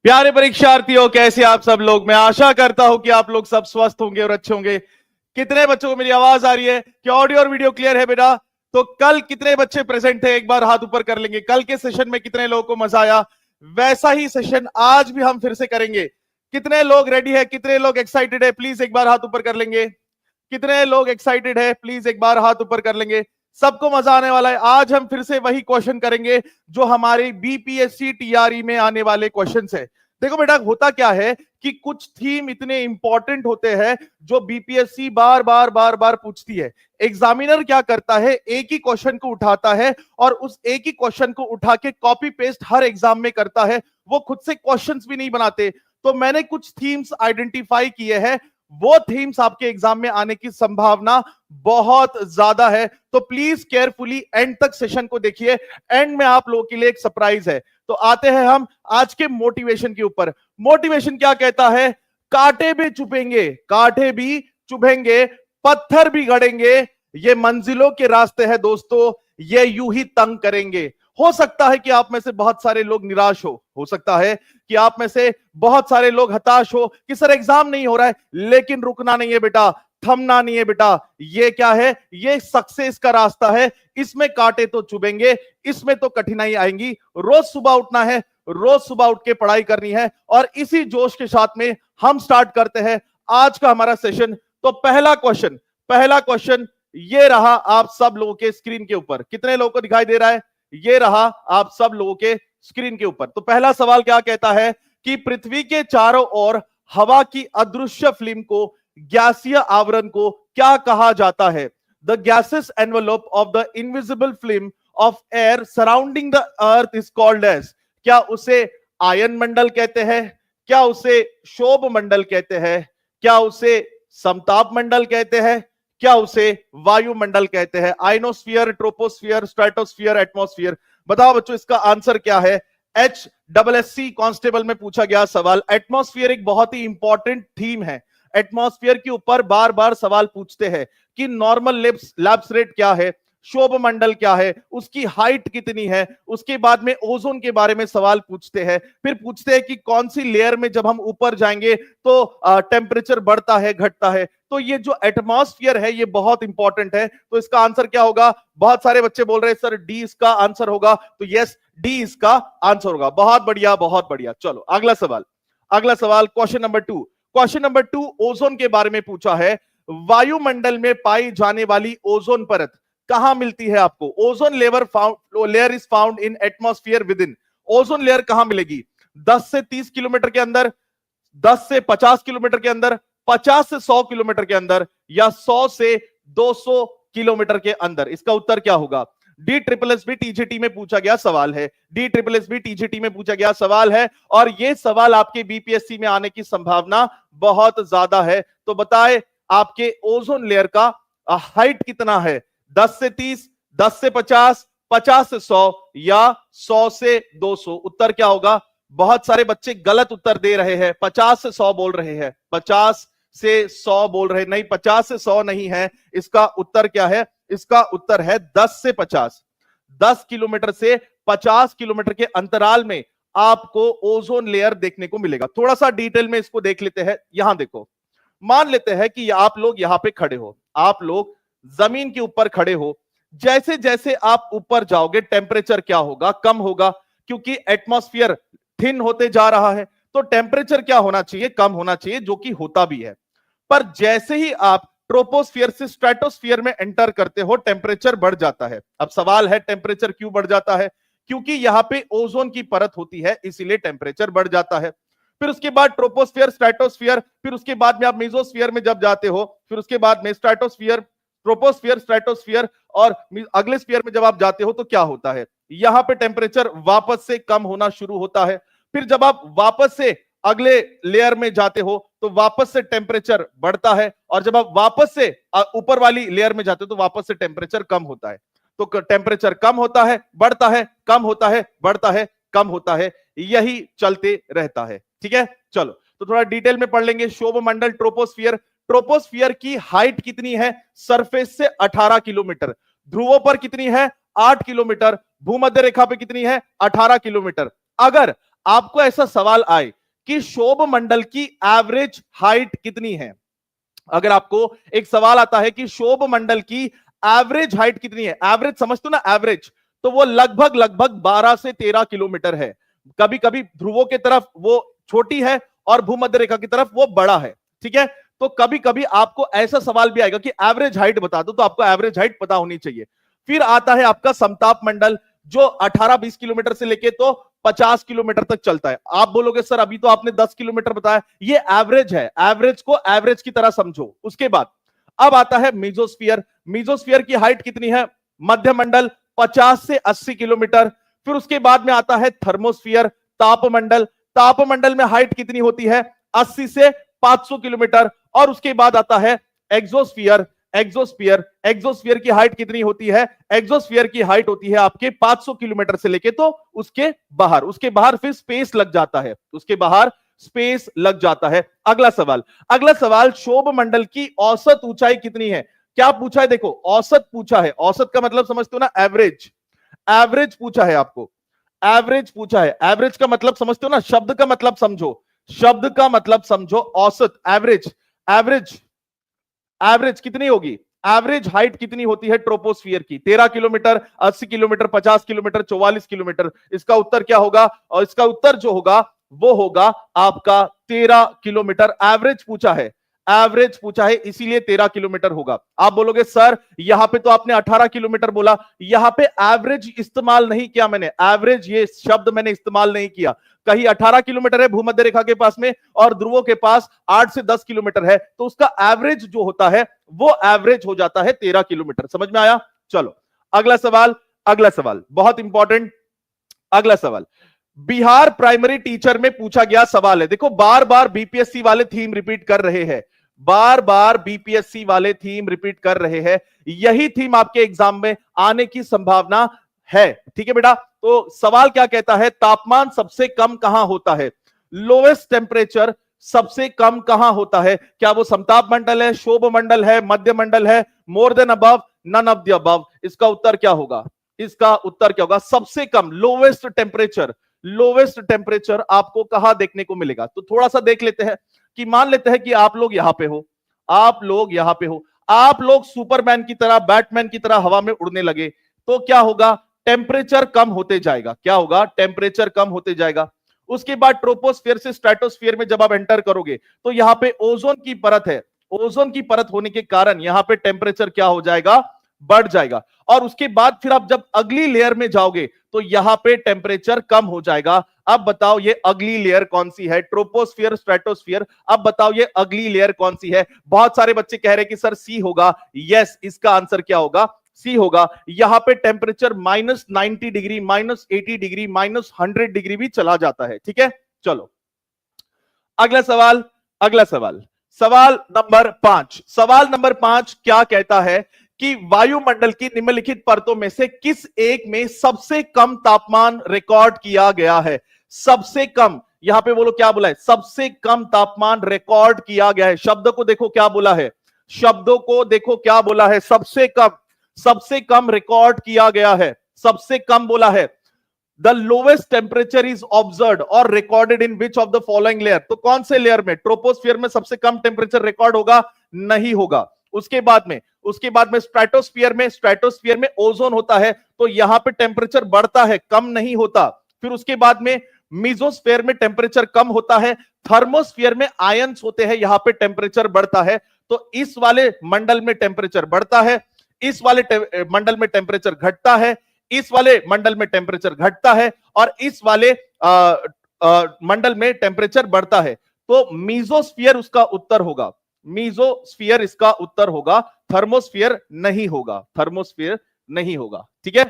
प्यारे परीक्षार्थियों, कैसे आप सब लोग। मैं आशा करता हूं कि आप लोग सब स्वस्थ होंगे और अच्छे होंगे। कितने बच्चों को मेरी आवाज आ रही है? कि ऑडियो और वीडियो क्लियर है बेटा? तो कल कितने बच्चे प्रेजेंट थे, एक बार हाथ ऊपर कर लेंगे। कल के सेशन में कितने लोगों को मजा आया? वैसा ही सेशन आज भी हम फिर से करेंगे। कितने लोग रेडी है, कितने लोग एक्साइटेड है, प्लीज एक बार हाथ ऊपर कर लेंगे। कितने लोग एक्साइटेड है, प्लीज एक बार हाथ ऊपर कर लेंगे। सबको मजा आने वाला है। आज हम फिर से वही क्वेश्चन करेंगे जो हमारी बीपीएससी टीआरई में आने वाले क्वेश्चंस है। देखो बेटा, होता क्या है कि कुछ थीम इतने इंपॉर्टेंट होते हैं जो बीपीएससी बार बार बार बार पूछती है। एग्जामिनर क्या करता है, एक ही क्वेश्चन को उठाता है और उस एक ही क्वेश्चन को उठा के कॉपी पेस्ट हर एग्जाम में करता है। वो खुद से क्वेश्चंस भी नहीं बनाते। तो मैंने कुछ थीम्स आइडेंटिफाई किए हैं, वो थीम्स आपके एग्जाम में आने की संभावना बहुत ज्यादा है। तो प्लीज केयरफुली एंड तक सेशन को देखिए। एंड में आप लोगों के लिए एक सरप्राइज है। तो आते हैं हम आज के मोटिवेशन के ऊपर। मोटिवेशन क्या कहता है? कांटे भी चुभेंगे, कांटे भी चुभेंगे, पत्थर भी गड़ेंगे, ये मंजिलों के रास्ते हैं दोस्तों, ये यूं ही तंग करेंगे। हो सकता है कि आप में से बहुत सारे लोग निराश हो सकता है कि आप में से बहुत सारे लोग हताश हो कि सर एग्जाम नहीं हो रहा है। लेकिन रुकना नहीं है बेटा, थमना नहीं है बेटा। ये क्या है? ये सक्सेस का रास्ता है। इसमें कांटे तो चुभेंगे, इसमें तो कठिनाई आएंगी। रोज सुबह उठना है, रोज सुबह उठ के पढ़ाई करनी है और इसी जोश के साथ में हम स्टार्ट करते हैं आज का हमारा सेशन। तो पहला क्वेश्चन ये रहा आप सब लोगों के स्क्रीन के ऊपर। कितने लोगों को दिखाई दे रहा है? ये रहा आप सब लोगों के स्क्रीन के ऊपर। तो पहला सवाल क्या कहता है कि पृथ्वी के चारों ओर हवा की अदृश्य फिल्म को, गैसीय आवरण को क्या कहा जाता है? The gases envelope of the invisible film of air surrounding the earth is called as. क्या उसे आयन मंडल कहते हैं? क्या उसे शोभ मंडल कहते हैं? क्या उसे समताप मंडल कहते हैं? क्या उसे वायुमंडल कहते हैं? Ionosphere, troposphere, stratosphere, atmosphere. बताओ बच्चों, इसका आंसर क्या है? HSSC कांस्टेबल में पूछा गया सवाल। एटमॉस्फेयर एक बहुत ही इंपॉर्टेंट थीम है। एटमॉस्फेयर के ऊपर बार बार सवाल पूछते हैं कि नॉर्मल लैप्स रेट क्या है, शोभ मंडल क्या है, उसकी हाइट कितनी है। उसके बाद में ओजोन के बारे में सवाल पूछते हैं। फिर पूछते हैं कि कौन सी लेयर में जब हम ऊपर जाएंगे तो टेम्परेचर बढ़ता है, घटता है। तो ये जो एटमॉस्फेयर है ये बहुत इंपॉर्टेंट है। तो इसका आंसर क्या होगा? बहुत सारे बच्चे बोल रहे हैं सर डी इसका आंसर होगा। तो यस, डी इसका आंसर होगा। बहुत बढ़िया, बहुत बढ़िया। चलो अगला सवाल क्वेश्चन नंबर टू ओजोन के बारे में पूछा है। वायुमंडल में पाई जाने वाली ओजोन परत कहां मिलती है आपको? Ozone layer is found in atmosphere with in. Ozone layer कहां मिलेगी? 10 से 30 किलोमीटर के अंदर, 10 से 50 किलोमीटर के अंदर, 50 से 100 किलोमीटर के अंदर, या 100 से 200 किलोमीटर के अंदर? इसका उत्तर क्या होगा? DSSB TGT में पूछा गया सवाल है। DSSB TGT में पूछा गया सवाल है और यह सवाल आपके बीपीएससी में आने की संभावना बहुत ज्यादा है। तो बताएं आपके ओजोन लेयर का हाइट कितना है? 10 से 30, 10 से 50, 50 से 100 या 100 से 200? उत्तर क्या होगा? बहुत सारे बच्चे गलत उत्तर दे रहे हैं, 50 से 100 बोल रहे हैं, 50 से 100 बोल रहे नहीं, 50 से 100 नहीं है। इसका उत्तर क्या है? इसका उत्तर है 10 से 50। 10 किलोमीटर से 50 किलोमीटर के अंतराल में आपको ओजोन लेयर देखने को मिलेगा। थोड़ा सा डिटेल में इसको देख लेते हैं। यहां देखो, मान लेते हैं कि आप लोग यहां पे खड़े हो, आप लोग जमीन के ऊपर खड़े हो। जैसे जैसे आप ऊपर जाओगे टेम्परेचर क्या होगा? कम होगा, क्योंकि एटमॉस्फेयर थिन होते जा रहा है। तो टेम्परेचर क्या होना चाहिए? कम होना चाहिए, जो कि होता भी है। पर जैसे ही आप ट्रोपोस्फियर से स्ट्रेटोस्फियर में एंटर करते हो टेम्परेचर बढ़ जाता है। अब सवाल है टेम्परेचर क्यों बढ़ जाता है? क्योंकि यहां पे ओजोन की परत होती है, इसीलिए टेम्परेचर बढ़ जाता है। फिर उसके बाद ट्रोपोस्फियर, स्ट्रेटोस्फियर, फिर उसके बाद में आप मेसोस्फियर में जब जाते हो, फिर उसके बाद में स्ट्रेटोस्फियर, ट्रोपोस्फियर, स्ट्रेटोस्फियर और अगले स्फीयर में जब आप जाते हो तो क्या होता है? यहां पे टेम्परेचर वापस से कम होना शुरू होता है। फिर जब आप वापस से अगले लेयर में जाते हो तो वापस से टेम्परेचर बढ़ता है और जब आप वापस से ऊपर वाली लेयर में जाते हो तो वापस से टेम्परेचर कम होता है। तो टेम्परेचर कम होता है, बढ़ता है, कम होता है, बढ़ता है, कम होता है, यही चलते रहता है। ठीक है, चलो तो थोड़ा डिटेल में पढ़ लेंगे। शोभ मंडल, ट्रोपोस्फियर की हाइट कितनी है? सरफेस से 18 किलोमीटर। ध्रुवों पर कितनी है? 8 किलोमीटर। भूमध्य रेखा पे कितनी है? 18 किलोमीटर। अगर आपको ऐसा सवाल आए कि शोभ मंडल की एवरेज हाइट कितनी है, अगर आपको एक सवाल आता है कि शोभ मंडल की एवरेज हाइट कितनी है, एवरेज समझते हो ना, एवरेज, तो वो लगभग लगभग 12 से 13 किलोमीटर है। कभी कभी ध्रुवों की तरफ वो छोटी है और भूमध्य रेखा की तरफ वो बड़ा है, ठीक है। तो कभी कभी आपको ऐसा सवाल भी आएगा कि एवरेज हाइट बता दो, तो आपको एवरेज हाइट पता होनी चाहिए। फिर आता है आपका समताप मंडल, जो 18-20 किलोमीटर से लेके तो 50 किलोमीटर तक चलता है। आप बोलोगे सर अभी तो आपने 10 किलोमीटर बताया, ये एवरेज है, एवरेज को एवरेज की तरह समझो। उसके बाद अब आता है मीजोस्फीयर। मीजोस्फीयर की हाइट कितनी है, मध्य मंडल 50 से 80 किलोमीटर। फिर उसके बाद में आता है थर्मोस्फीयर, तापमंडल। तापमंडल में हाइट कितनी होती है, 80 से 500 किलोमीटर। और उसके बाद आता है एक्सोस्फीयर। एक्सोस्फीयर, एक्सोस्फीयर की हाइट कितनी होती है, एक्सोस्फीयर की हाइट होती है आपके 500 किलोमीटर से लेके तो उसके बाहर, उसके बाहर फिर स्पेस लग जाता है, उसके बाहर स्पेस लग जाता है। अगला सवाल, अगला सवाल, शोभ मंडल की औसत ऊंचाई कितनी है। क्या पूछा है, देखो औसत पूछा है, औसत का मतलब समझते हो ना, एवरेज। एवरेज पूछा है आपको, एवरेज पूछा है। एवरेज का मतलब समझते हो ना, शब्द का मतलब समझो, शब्द का मतलब समझो, औसत, एवरेज। एवरेज, एवरेज कितनी होगी, एवरेज हाइट कितनी होती है ट्रोपोस्फियर की, 13 किलोमीटर, 80 किलोमीटर, 50 किलोमीटर, 44 किलोमीटर। इसका उत्तर क्या होगा, और इसका उत्तर जो होगा वो होगा आपका 13 किलोमीटर। एवरेज पूछा है, एवरेज पूछा है, इसीलिए 13 किलोमीटर होगा। आप बोलोगे सर यहां पे तो आपने 18 किलोमीटर बोला, यहां पे एवरेज इस्तेमाल नहीं किया मैंने, एवरेज ये शब्द मैंने इस्तेमाल नहीं किया। कहीं 18 किलोमीटर है भूमध्य रेखा के पास में और ध्रुवों के पास 8 से 10 किलोमीटर है, तो उसका एवरेज जो होता है वो एवरेज हो जाता है 13 किलोमीटर। समझ में आया। चलो अगला सवाल, अगला सवाल बहुत इंपॉर्टेंट। अगला सवाल बिहार प्राइमरी टीचर में पूछा गया सवाल है। देखो बार बार बीपीएससी वाले थीम रिपीट कर रहे हैं, बार बार बीपीएससी वाले थीम रिपीट कर रहे हैं, यही थीम आपके एग्जाम में आने की संभावना है, ठीक है बेटा। तो सवाल क्या कहता है, तापमान सबसे कम कहां होता है, लोवेस्ट टेम्परेचर सबसे कम कहां होता है। क्या वो समताप मंडल है, शोभ मंडल है, मध्य मंडल है, more than above, none of the above. इसका उत्तर क्या होगा, इसका उत्तर क्या होगा, सबसे कम, लोवेस्ट टेम्परेचर। लोवेस्ट टेम्परेचर आपको कहां देखने को मिलेगा, तो थोड़ा सा देख लेते हैं कि मान लेते हैं कि आप लोग यहां पे हो, आप लोग यहां पे हो, आप लोग सुपरमैन की तरह, बैटमैन की तरह हवा में उड़ने लगे, तो क्या होगा, टेम्परेचर कम होते जाएगा। क्या होगा, टेम्परेचर कम होते जाएगा। उसके बाद ट्रोपोस्फियर से स्ट्रेटोस्फियर में जब आप एंटर करोगे तो यहां पे ओजोन की परत है, ओजोन की परत होने के कारण यहां पे टेम्परेचर क्या हो जाएगा, बढ़ जाएगा। और उसके बाद फिर आप जब अगली लेयर में जाओगे तो यहां पे टेम्परेचर कम हो जाएगा। अब बताओ ये अगली लेयर कौन सी है, ट्रोपोस्फियर, स्ट्रेटोस्फियर। अब बताओ ये अगली लेयर कौन सी है। बहुत सारे बच्चे कह रहे हैं कि सर सी होगा, यस इसका आंसर क्या होगा, सी होगा। यहां पे टेम्परेचर -90 डिग्री, -80 डिग्री, -100 डिग्री भी चला जाता है, ठीक है। चलो अगला सवाल, अगला सवाल, सवाल नंबर 5। सवाल नंबर 5 क्या कहता है कि वायुमंडल की निम्नलिखित परतों में से किस एक में सबसे कम तापमान रिकॉर्ड किया गया है। सबसे कम, यहां पे बोलो क्या बोला है, सबसे कम तापमान रिकॉर्ड किया गया है। शब्द को देखो क्या बोला है, शब्दों को देखो क्या बोला है, सबसे कम, सबसे कम रिकॉर्ड किया गया है, सबसे कम बोला है। The lowest temperature is observed और recorded in which of the following layer, तो कौन से लेयर में, ट्रोपोस्फियर में सबसे कम टेम्परेचर रिकॉर्ड होगा, नहीं होगा। उसके बाद में, उसके बाद में स्ट्रेटोस्फियर में, स्ट्रेटोस्फियर में ओजोन होता है तो यहां पे टेम्परेचर बढ़ता है, कम नहीं होता। फिर उसके बाद में मीजोस्फीयर में टेम्परेचर कम होता है, थर्मोस्फियर में आयंस होते हैं, यहां पे टेम्परेचर बढ़ता है। तो इस वाले मंडल में टेम्परेचर बढ़ता है, इस वाले मंडल में टेम्परेचर घटता है, इस वाले मंडल में टेम्परेचर घटता है, और इस वाले मंडल में टेम्परेचर बढ़ता है। तो मीजोस्फीयर उसका उत्तर होगा, मीजोस्फीयर इसका उत्तर होगा, थर्मोस्फियर नहीं होगा, थर्मोस्फियर नहीं होगा, ठीक है।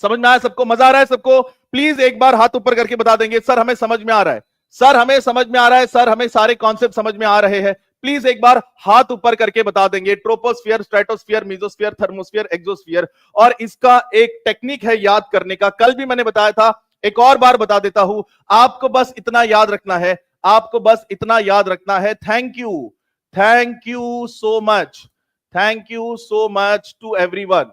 समझ में आया सबको, मजा आ रहा है सबको, प्लीज एक बार हाथ ऊपर करके बता देंगे सर हमें समझ में आ रहा है, सर हमें समझ में आ रहा है, सर हमें सारे कॉन्सेप्ट समझ में आ रहे हैं। प्लीज एक बार हाथ ऊपर करके बता देंगे, troposphere, stratosphere, mesosphere, thermosphere, exosphere. और इसका एक टेक्निक है याद करने का, कल भी मैंने बताया था, एक और बार बता देता हूं, आपको बस इतना याद रखना है, आपको बस इतना याद रखना है। Thank you so much, thank you so much to everyone,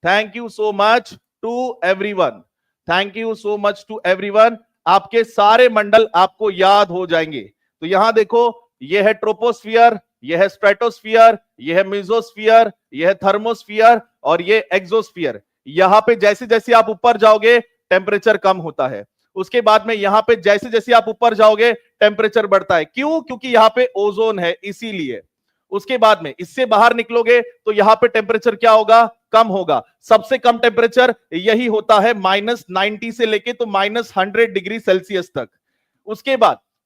thank you so much to everyone, thank you so much to everyone. आपके सारे मंडल आपको याद हो जाएंगे। तो यहां देखो, यह है ट्रोपोस्फियर, यह है स्ट्रेटोस्फियर, यह है मेसोस्फियर, यह है थर्मोस्फियर और यह एक्सोस्फियर। यहां पे जैसे जैसे आप ऊपर जाओगे टेम्परेचर कम होता है, उसके बाद में यहां पे जैसे जैसे आप ऊपर जाओगे टेम्परेचर बढ़ता है। क्यों? क्योंकि यहां पे ओजोन है, इसीलिए। उसके बाद में इससे बाहर निकलोगे तो यहां पे टेम्परेचर क्या होगा? कम होगा। सबसे कम टेम्परेचर यही होता है -90 से लेके तो -100 डिग्री सेल्सियस तक।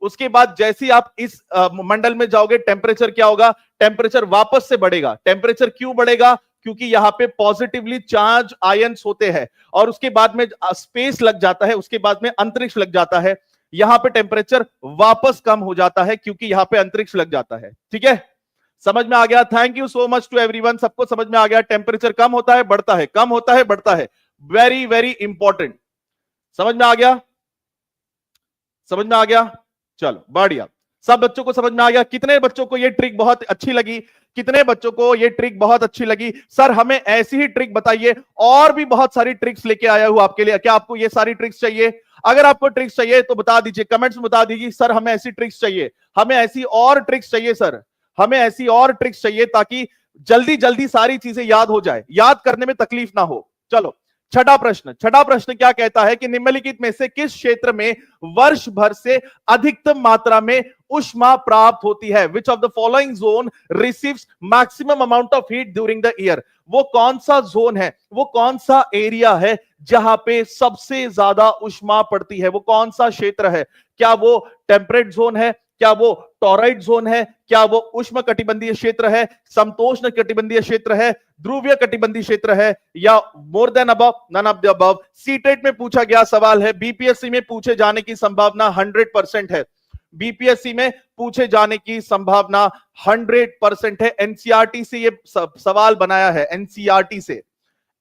उसके बाद जैसे आप इस मंडल में जाओगे टेम्परेचर क्या होगा? टेम्परेचर वापस से बढ़ेगा। टेम्परेचर क्यों बढ़ेगा? क्योंकि यहां पे पॉजिटिवली चार्ज आयंस होते हैं और उसके बाद में स्पेस लग जाता है, उसके बाद में अंतरिक्ष लग जाता है। यहां पे टेम्परेचर वापस कम हो जाता है क्योंकि यहां पे अंतरिक्ष लग जाता है। ठीक है, समझ में आ गया? Thank you so much to everyone. सबको समझ में आ गया? टेम्परेचर कम होता है, बढ़ता है, कम होता है, बढ़ता है। Very very important. समझ में आ गया? समझ में आ गया? चलो बढ़िया, सब बच्चों को समझ में आ गया। कितने बच्चों को ये ट्रिक बहुत अच्छी लगी? कितने बच्चों को ये ट्रिक बहुत अच्छी लगी? सर हमें ऐसी ही ट्रिक बताइए, और भी बहुत सारी ट्रिक्स लेके आया हूं आपके लिए। क्या आपको ये सारी ट्रिक्स चाहिए? अगर आपको ट्रिक्स चाहिए तो बता दीजिए, कमेंट्स में बता दीजिए, सर हमें ऐसी ट्रिक्स चाहिए, हमें ऐसी और ट्रिक्स चाहिए, सर हमें ऐसी और ट्रिक्स चाहिए ताकि जल्दी जल्दी सारी चीजें याद हो जाए, याद करने में तकलीफ ना हो। चलो छठा प्रश्न क्या कहता है कि निम्नलिखित में से किस क्षेत्र में वर्ष भर से अधिकतम मात्रा में ऊष्मा प्राप्त होती है? Which of the following zone receives maximum amount of heat during the year? वो कौन सा जोन है, वो कौन सा एरिया है जहां पे सबसे ज्यादा ऊष्मा पड़ती है? वो कौन सा क्षेत्र है? क्या वो टेम्परेट जोन है? क्या वो टॉराइड जोन है? क्या वो उष्ण कटिबंधीय क्षेत्र है? समतोष्ण कटिबंधीय क्षेत्र है? ध्रुवीय कटिबंधीय क्षेत्र है? या more than above? None of the above. CTET में पूछा गया सवाल है, बीपीएससी में पूछे जाने की संभावना 100% है। बीपीएससी में पूछे जाने की संभावना 100% है। एनसीईआरटी से ये सवाल बनाया है, एनसीईआरटी से,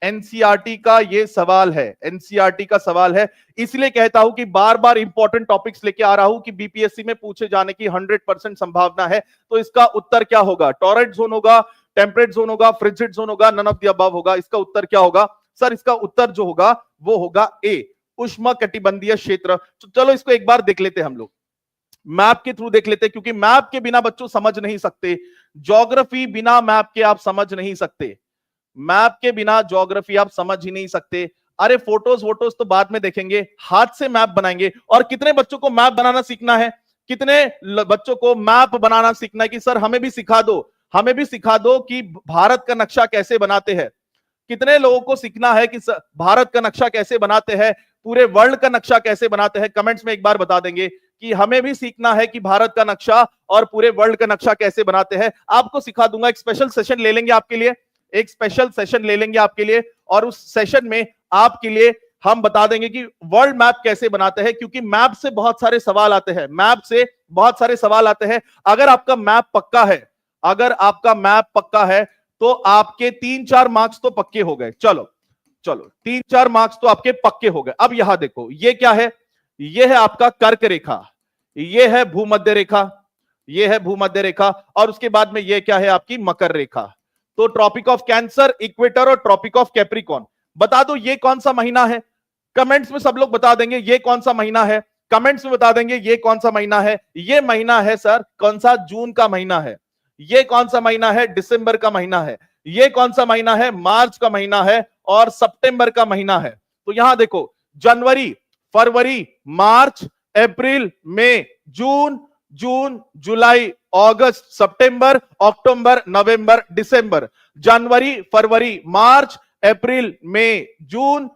एनसीईआरटी का ये सवाल है, एनसीईआरटी का सवाल है। इसलिए कहता हूं कि बार बार इंपॉर्टेंट टॉपिक्स लेके आ रहा हूं कि बीपीएससी में पूछे जाने की 100% संभावना है। तो इसका उत्तर क्या होगा? टॉरइड जोन होगा, टेम्परेट जोन होगा, फ्रिजिड जोन होगा, नन ऑफ द अबव होगा? इसका उत्तर क्या होगा सर? इसका उत्तर जो होगा वो होगा ए, उष्ण कटिबंधीय क्षेत्र। तो चलो इसको एक बार देख लेते हैं हम लोग, मैप के थ्रू देख लेते हैं, क्योंकि मैप के बिना बच्चों समझ नहीं सकते। ज्योग्राफी बिना मैप के आप समझ नहीं सकते, मैप के बिना ज्योग्राफी आप समझ ही नहीं सकते। अरे फोटोज वोटोज तो बाद में देखेंगे, हाथ से मैप बनाएंगे। और कितने बच्चों को मैप बनाना सीखना है? कितने बच्चों को मैप बनाना सीखना है कि सर हमें भी सिखा दो, हमें भी सिखा दो कि भारत का नक्शा कैसे बनाते हैं? कितने लोगों को सीखना है कि भारत का नक्शा कैसे बनाते हैं, पूरे वर्ल्ड का नक्शा कैसे बनाते हैं? कमेंट्स में एक बार बता देंगे कि हमें भी सीखना है कि भारत का नक्शा और पूरे वर्ल्ड का नक्शा कैसे बनाते हैं। आपको सिखा दूंगा, एक स्पेशल सेशन ले लेंगे आपके लिए, एक स्पेशल सेशन ले लेंगे आपके लिए, और उस सेशन में आपके लिए हम बता देंगे कि वर्ल्ड मैप कैसे बनाते हैं। क्योंकि मैप से बहुत सारे सवाल आते हैं, मैप से बहुत सारे सवाल आते हैं। अगर आपका मैप पक्का है, अगर आपका मैप पक्का है तो आपके 3-4 मार्क्स तो पक्के हो गए। चलो 3-4 मार्क्स तो आपके पक्के हो गए। अब यहां देखो, ये क्या है? ये है आपका कर्क रेखा, ये है भूमध्य रेखा, ये है भूमध्य रेखा, और उसके बाद में ये क्या है? आपकी मकर रेखा। तो ट्रॉपिक ऑफ कैंसर, इक्वेटर और ट्रॉपिक ऑफ कैप्रिकॉर्न। बता दो ये कौन सा महीना है? कमेंट्स में सब लोग बता देंगे ये कौन सा महीना है, कमेंट्स में बता देंगे ये कौन सा महीना है। ये महीना है सर कौन सा? जून का महीना है। ये कौन सा महीना है? दिसंबर का महीना है। ये कौन सा महीना है? मार्च का महीना है। और सितंबर का महीना है। तो यहां देखो, जनवरी, फरवरी, मार्च, अप्रैल, मई, जून, जुलाई, अगस्त, सितंबर, अक्टूबर, नवंबर, दिसंबर। जनवरी, फरवरी, मार्च, अप्रैल, मई, जून,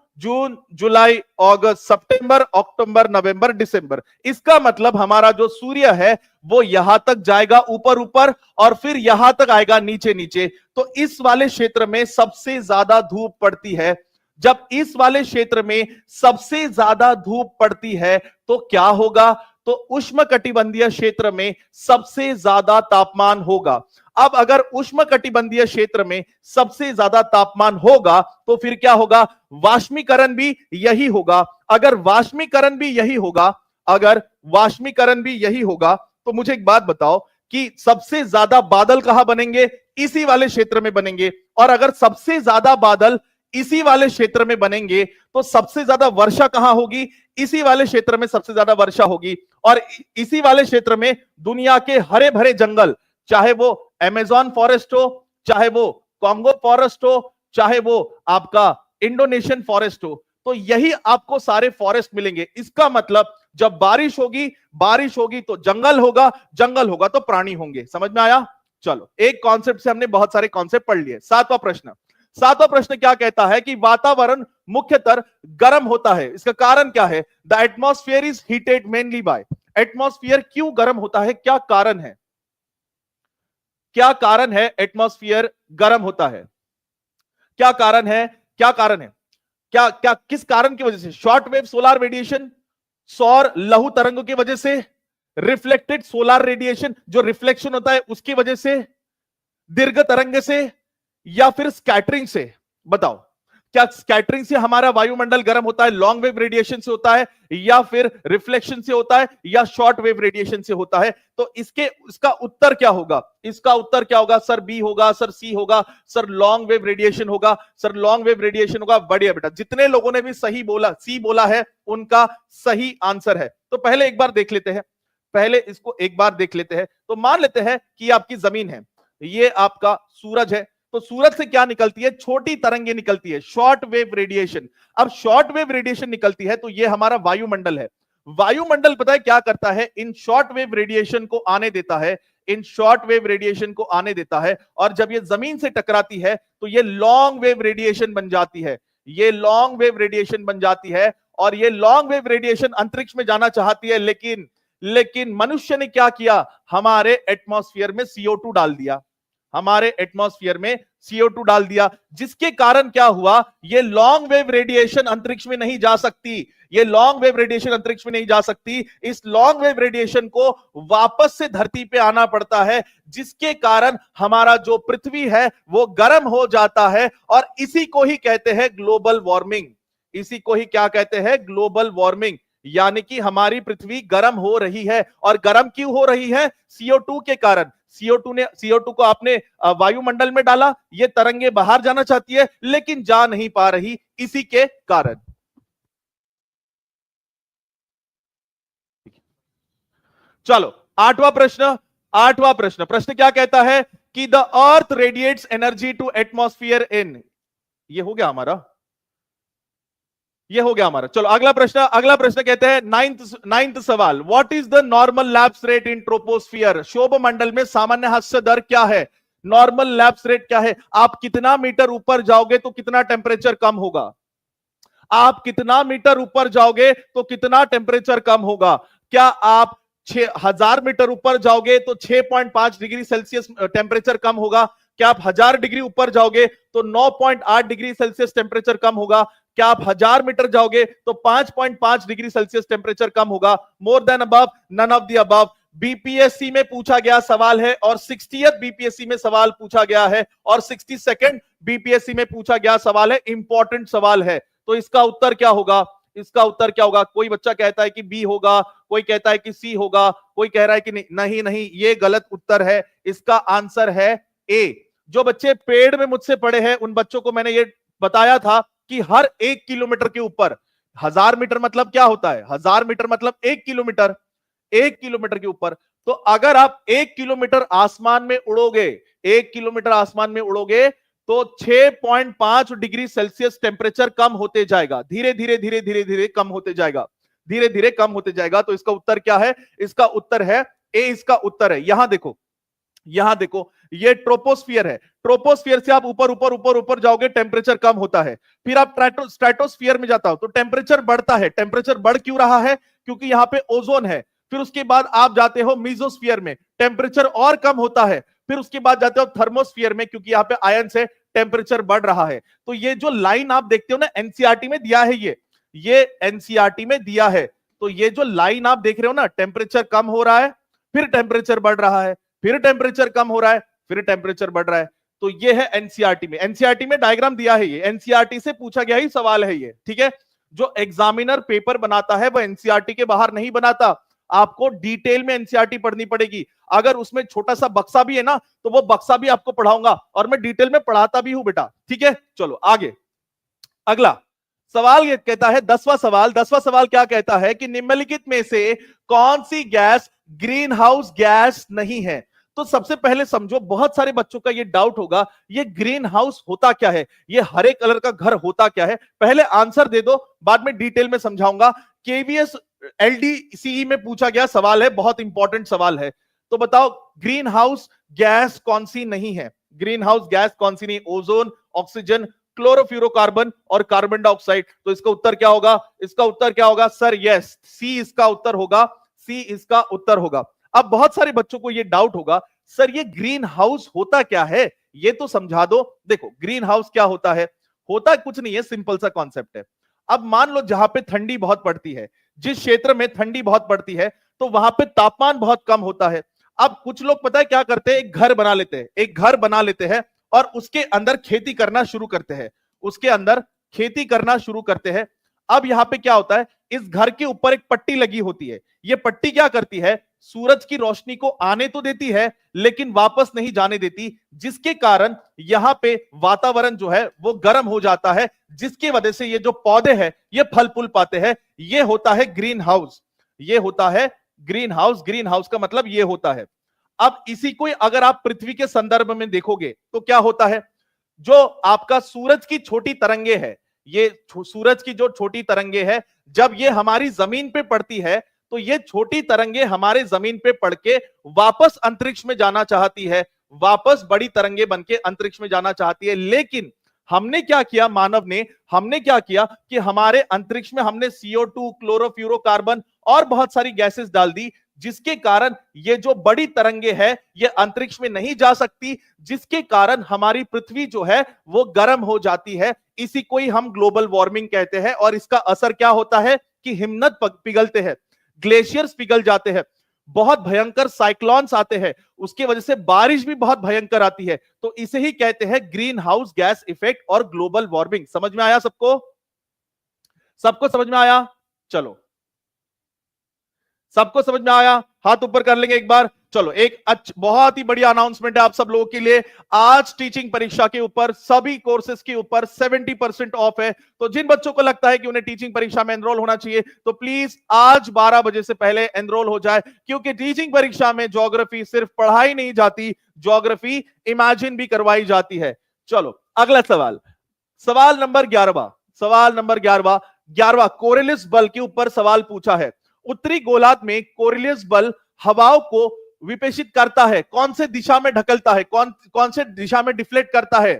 जुलाई, अगस्त, सितंबर, अक्टूबर, नवंबर, दिसंबर। इसका मतलब हमारा जो सूर्य है वो यहां तक जाएगा ऊपर ऊपर, और फिर यहां तक आएगा नीचे नीचे। तो इस वाले क्षेत्र में सबसे ज्यादा धूप पड़ती है। जब इस वाले क्षेत्र में सबसे ज्यादा धूप पड़ती है तो क्या होगा? तो उष्ण कटिबंधीय क्षेत्र में सबसे ज्यादा तापमान होगा। अब अगर उष्ण कटिबंधीय क्षेत्र में सबसे ज्यादा तापमान होगा तो फिर क्या होगा? वाष्मीकरण भी यही होगा। अगर वाष्मीकरण भी यही होगा, अगर वाष्मीकरण भी यही होगा, तो मुझे एक बात बताओ कि सबसे ज्यादा बादल कहां बनेंगे? इसी वाले क्षेत्र में बनेंगे। और अगर सबसे ज्यादा बादल इसी वाले क्षेत्र में बनेंगे तो सबसे ज्यादा वर्षा कहां होगी? इसी वाले क्षेत्र में सबसे ज्यादा वर्षा होगी। और इसी वाले क्षेत्र में दुनिया के हरे भरे जंगल, चाहे वो अमेज़न फॉरेस्ट हो, चाहे वो कॉन्गो फॉरेस्ट हो, चाहे वो आपका इंडोनेशियन फॉरेस्ट हो, तो यही आपको सारे फॉरेस्ट मिलेंगे। इसका मतलब जब बारिश होगी तो जंगल होगा, जंगल होगा तो प्राणी होंगे। समझ में आया? चलो, एक कॉन्सेप्ट से हमने बहुत सारे कॉन्सेप्ट पढ़ लिए। सातवां प्रश्न क्या कहता है कि वातावरण मुख्यतः गर्म होता है। इसका कारण क्या है? The atmosphere is heated mainly by. Atmosphere क्यों गर्म होता है? क्या कारण है? क्या कारण है एटमॉस्फेयर गर्म होता है? क्या कारण है? क्या कारण है? क्या क्या किस कारण की वजह से? शॉर्ट वेव सोलर रेडिएशन, सौर लघु तरंगों की वजह से, रिफ्लेक्टेड सोलर रेडिएशन जो रिफ्लेक्शन होता है उसकी वजह से, दीर्घ तरंग से, या फिर स्कैटरिंग से? बताओ, क्या स्कैटरिंग से हमारा वायुमंडल गर्म होता है, लॉन्ग वेव रेडिएशन से होता है, या फिर रिफ्लेक्शन से होता है, या शॉर्ट वेव रेडिएशन से होता है? तो इसका उत्तर क्या होगा? इसका उत्तर क्या होगा? सर बी होगा, सर सी होगा, सर लॉन्ग वेव रेडिएशन होगा, सर लॉन्ग वेव रेडिएशन होगा। बढ़िया बेटा, जितने लोगों ने भी सही बोला, सी बोला है, उनका सही आंसर है। तो पहले एक बार देख लेते हैं, पहले इसको एक बार देख लेते हैं। तो मान लेते हैं कि आपकी जमीन है, ये आपका सूरज है, तो सूरज से क्या निकलती है? छोटी तरंगे निकलती है, शॉर्ट वेव रेडिएशन। अब शॉर्ट वेव रेडिएशन निकलती है तो ये हमारा वायुमंडल है। वायुमंडल पता है क्या करता है? इन शॉर्ट वेव रेडिएशन को आने देता है, इन शॉर्ट वेव रेडिएशन को आने देता है, और जब ये जमीन से टकराती है तो ये लॉन्ग वेव रेडिएशन बन जाती है, ये लॉन्ग वेव रेडिएशन बन जाती है। और ये लॉन्ग वेव रेडिएशन अंतरिक्ष में जाना चाहती है, लेकिन मनुष्य ने क्या किया? हमारे एटमॉस्फेयर में CO2 डाल दिया, हमारे एटमॉस्फेयर में CO2 डाल दिया, जिसके कारण क्या हुआ? ये लॉन्ग वेव रेडिएशन अंतरिक्ष में नहीं जा सकती, ये लॉन्ग वेव रेडिएशन अंतरिक्ष में नहीं जा सकती। इस लॉन्ग वेव रेडिएशन को वापस से धरती पे आना पड़ता है, जिसके कारण हमारा जो पृथ्वी है वो गर्म हो जाता है। और इसी को ही कहते हैं ग्लोबल वार्मिंग, इसी को ही क्या कहते हैं? Global warming. यानी कि हमारी पृथ्वी गर्म हो रही है, और गर्म क्यों हो रही है? CO2 के कारण। CO2 को आपने वायुमंडल में डाला, ये तरंगे बाहर जाना चाहती है लेकिन जा नहीं पा रही, इसी के कारण। चलो, आठवां प्रश्न क्या कहता है कि the earth radiates energy to atmosphere in. ये हो गया हमारा, ये हो गया हमारा। चलो अगला प्रश्न कहते हैं नाइन्थ सवाल, what is the normal lapse rate in troposphere. शोभ मंडल में सामान्य हास्य दर क्या है? नॉर्मल लैप्स रेट क्या है? आप कितना मीटर ऊपर जाओगे तो कितना टेम्परेचर कम होगा? आप कितना मीटर ऊपर जाओगे तो कितना टेम्परेचर कम होगा? क्या आप 6000 मीटर ऊपर जाओगे तो 6.5 डिग्री सेल्सियस टेम्परेचर कम होगा? क्या आप 1000 डिग्री ऊपर जाओगे तो 9.8 डिग्री सेल्सियस टेम्परेचर कम होगा? क्या आप 1000 मीटर जाओगे तो 5.5 डिग्री सेल्सियस टेम्परेचर कम होगा? More than above, none of the above. BPSC में पूछा गया सवाल है, और 60th बीपीएससी में सवाल पूछा गया है, और 62nd बीपीएससी में पूछा गया सवाल है, इंपॉर्टेंट सवाल है। तो इसका उत्तर क्या होगा? इसका उत्तर क्या होगा? कोई बच्चा कहता है कि बी होगा, कोई कहता है कि सी होगा, कोई कह रहा है कि नहीं नहीं, ये गलत उत्तर है। इसका आंसर है ए। जो बच्चे पेड़ में मुझसे पढ़े हैं उन बच्चों को मैंने ये बताया था कि हर 1 किलोमीटर के ऊपर, 1000 मीटर मतलब क्या होता है? 1000 मीटर मतलब 1 किलोमीटर, 1 किलोमीटर के ऊपर। तो अगर आप 1 किलोमीटर आसमान में उड़ोगे, 1 किलोमीटर आसमान में उड़ोगे तो 6.5 डिग्री सेल्सियस टेम्परेचर कम होते जाएगा, धीरे धीरे धीरे धीरे धीरे कम होते जाएगा, धीरे धीरे कम होते जाएगा। तो इसका उत्तर क्या है? इसका उत्तर है ए, इसका उत्तर है। यहां देखो, यहां देखो, ये ट्रोपोस्फियर है, ट्रोपोस्फियर से आप ऊपर ऊपर ऊपर ऊपर जाओगे टेम्परेचर कम होता है, फिर आप स्ट्रेटोस्फियर में जाता हो तो टेम्परेचर बढ़ता है। टेम्परेचर बढ़ क्यों रहा है? क्योंकि यहां पे ओजोन है। फिर उसके बाद आप जाते हो मीजोस्फियर में, टेम्परेचर और कम होता है। फिर उसके बाद जाते हो थर्मोस्फियर में, क्योंकि यहाँ पे आयन से टेम्परेचर बढ़ रहा है। तो ये जो लाइन आप देखते हो ना, एनसीईआरटी में दिया है, ये एनसीईआरटी में दिया है। तो ये जो लाइन आप देख रहे हो ना, टेम्परेचर कम हो रहा है, फिर टेम्परेचर बढ़ रहा है, फिर टेम्परेचर कम हो रहा है, फिर टेम्परेचर बढ़ रहा है। तो ये है एनसीईआरटी में, एनसीईआरटी में डायग्राम दिया है, ये एनसीईआरटी से पूछा गया ही सवाल है ये, ठीक है। जो एग्जामिनर पेपर बनाता है वो एनसीईआरटी के बाहर नहीं बनाता, आपको डिटेल में एनसीईआरटी पढ़नी पड़ेगी। अगर उसमें छोटा सा बक्सा भी है ना, तो वो बक्सा भी आपको पढ़ाऊंगा, और मैं डिटेल में पढ़ाता भी हूं बेटा, ठीक है। चलो आगे, अगला सवाल ये कहता है, 10वां सवाल क्या कहता है कि निम्नलिखित में से कौन सी गैस ग्रीन हाउस गैस नहीं है। तो सबसे पहले समझो, बहुत सारे बच्चों का ये डाउट होगा, ये ग्रीन हाउस होता क्या है, ये हरे कलर का घर होता क्या है। पहले आंसर दे दो, बाद में डिटेल में समझाऊंगा। केवीएस एलडीसीई में पूछा गया सवाल है, बहुत इंपॉर्टेंट सवाल है। तो बताओ ग्रीन हाउस गैस कौन सी नहीं है, ग्रीन हाउस गैस कौन सी नहीं। ओजोन, ऑक्सीजन, क्लोरोफ्लोरोकार्बन और कार्बन डाइऑक्साइड। तो इसका उत्तर क्या होगा, इसका उत्तर क्या होगा सर, यस सी इसका उत्तर होगा, सी इसका उत्तर होगा। अब बहुत सारे बच्चों को यह डाउट होगा, सर ये ग्रीन हाउस होता क्या है, ये तो समझा दो। देखो ग्रीन हाउस क्या होता है, होता कुछ नहीं है, सिंपल सा कॉन्सेप्ट है। अब मान लो जहां पे ठंडी बहुत पड़ती है, जिस क्षेत्र में ठंडी बहुत पड़ती है, तो वहां पे तापमान बहुत कम होता है। अब कुछ लोग पता है क्या करते हैं, एक घर बना लेते हैं, एक घर बना लेते हैं और उसके अंदर खेती करना शुरू करते हैं, उसके अंदर खेती करना शुरू करते हैं। अब यहां पे क्या होता है, इस घर के ऊपर एक पट्टी लगी होती है। ये पट्टी क्या करती है, सूरज की रोशनी को आने तो देती है लेकिन वापस नहीं जाने देती, जिसके कारण यहां पे वातावरण जो है वो गर्म हो जाता है, जिसकी वजह से ये जो पौधे हैं ये फल फूल पाते हैं। ये होता है ग्रीन हाउस, ये होता है ग्रीन हाउस। ग्रीन हाउस का मतलब ये होता है। अब इसी को अगर आप पृथ्वी के संदर्भ में देखोगे तो क्या होता है, जो आपका सूरज की छोटी तरंगे है, ये सूरज की जो छोटी तरंगे है, जब ये हमारी जमीन पे पड़ती है तो ये छोटी तरंगे हमारे जमीन पे पड़ के वापस अंतरिक्ष में जाना चाहती है, वापस बड़ी तरंगे बनके अंतरिक्ष में जाना चाहती है। लेकिन हमने क्या किया, मानव ने, हमने क्या किया कि हमारे अंतरिक्ष में हमने CO2, क्लोरोफ्लोरोकार्बन और बहुत सारी गैसेस डाल दी, जिसके कारण ये जो बड़ी तरंगे है ये अंतरिक्ष में नहीं जा सकती, जिसके कारण हमारी पृथ्वी जो है वो गर्म हो जाती है। इसी को ही हम ग्लोबल वार्मिंग कहते हैं। और इसका असर क्या होता है कि हिमनद पिघलते हैं, ग्लेशियर्स पिघल जाते हैं, बहुत भयंकर साइक्लोन्स आते हैं, उसकी वजह से बारिश भी बहुत भयंकर आती है। तो इसे ही कहते हैं ग्रीन हाउस गैस इफेक्ट और ग्लोबल वार्मिंग। समझ में आया सबको, सबको समझ में आया, चलो सबको समझ में आया, हाथ ऊपर कर लेंगे एक बार। चलो एक बहुत ही बढ़िया अनाउंसमेंट है आप सब लोगों के लिए, आज टीचिंग परीक्षा के ऊपर सभी कोर्सेज के ऊपर 70% ऑफ है। तो जिन बच्चों को लगता है कि उन्हें टीचिंग परीक्षा में एनरोल होना चाहिए तो प्लीज आज 12 बजे से पहले एनरोल हो जाए, क्योंकि टीचिंग परीक्षा में ज्योग्राफी सिर्फ पढ़ाई नहीं जाती, ज्योग्राफी इमेजिन भी करवाई जाती है। चलो अगला सवाल, सवाल नंबर 11, सवाल नंबर 11 कोरियलिस बल के ऊपर सवाल पूछा है। उत्तरी गोलार्ध में कोरियलिस बल हवाओं को विपेशित करता है, कौन से दिशा में ढकलता है, कौन से दिशा में डिफ्लेक्ट करता है,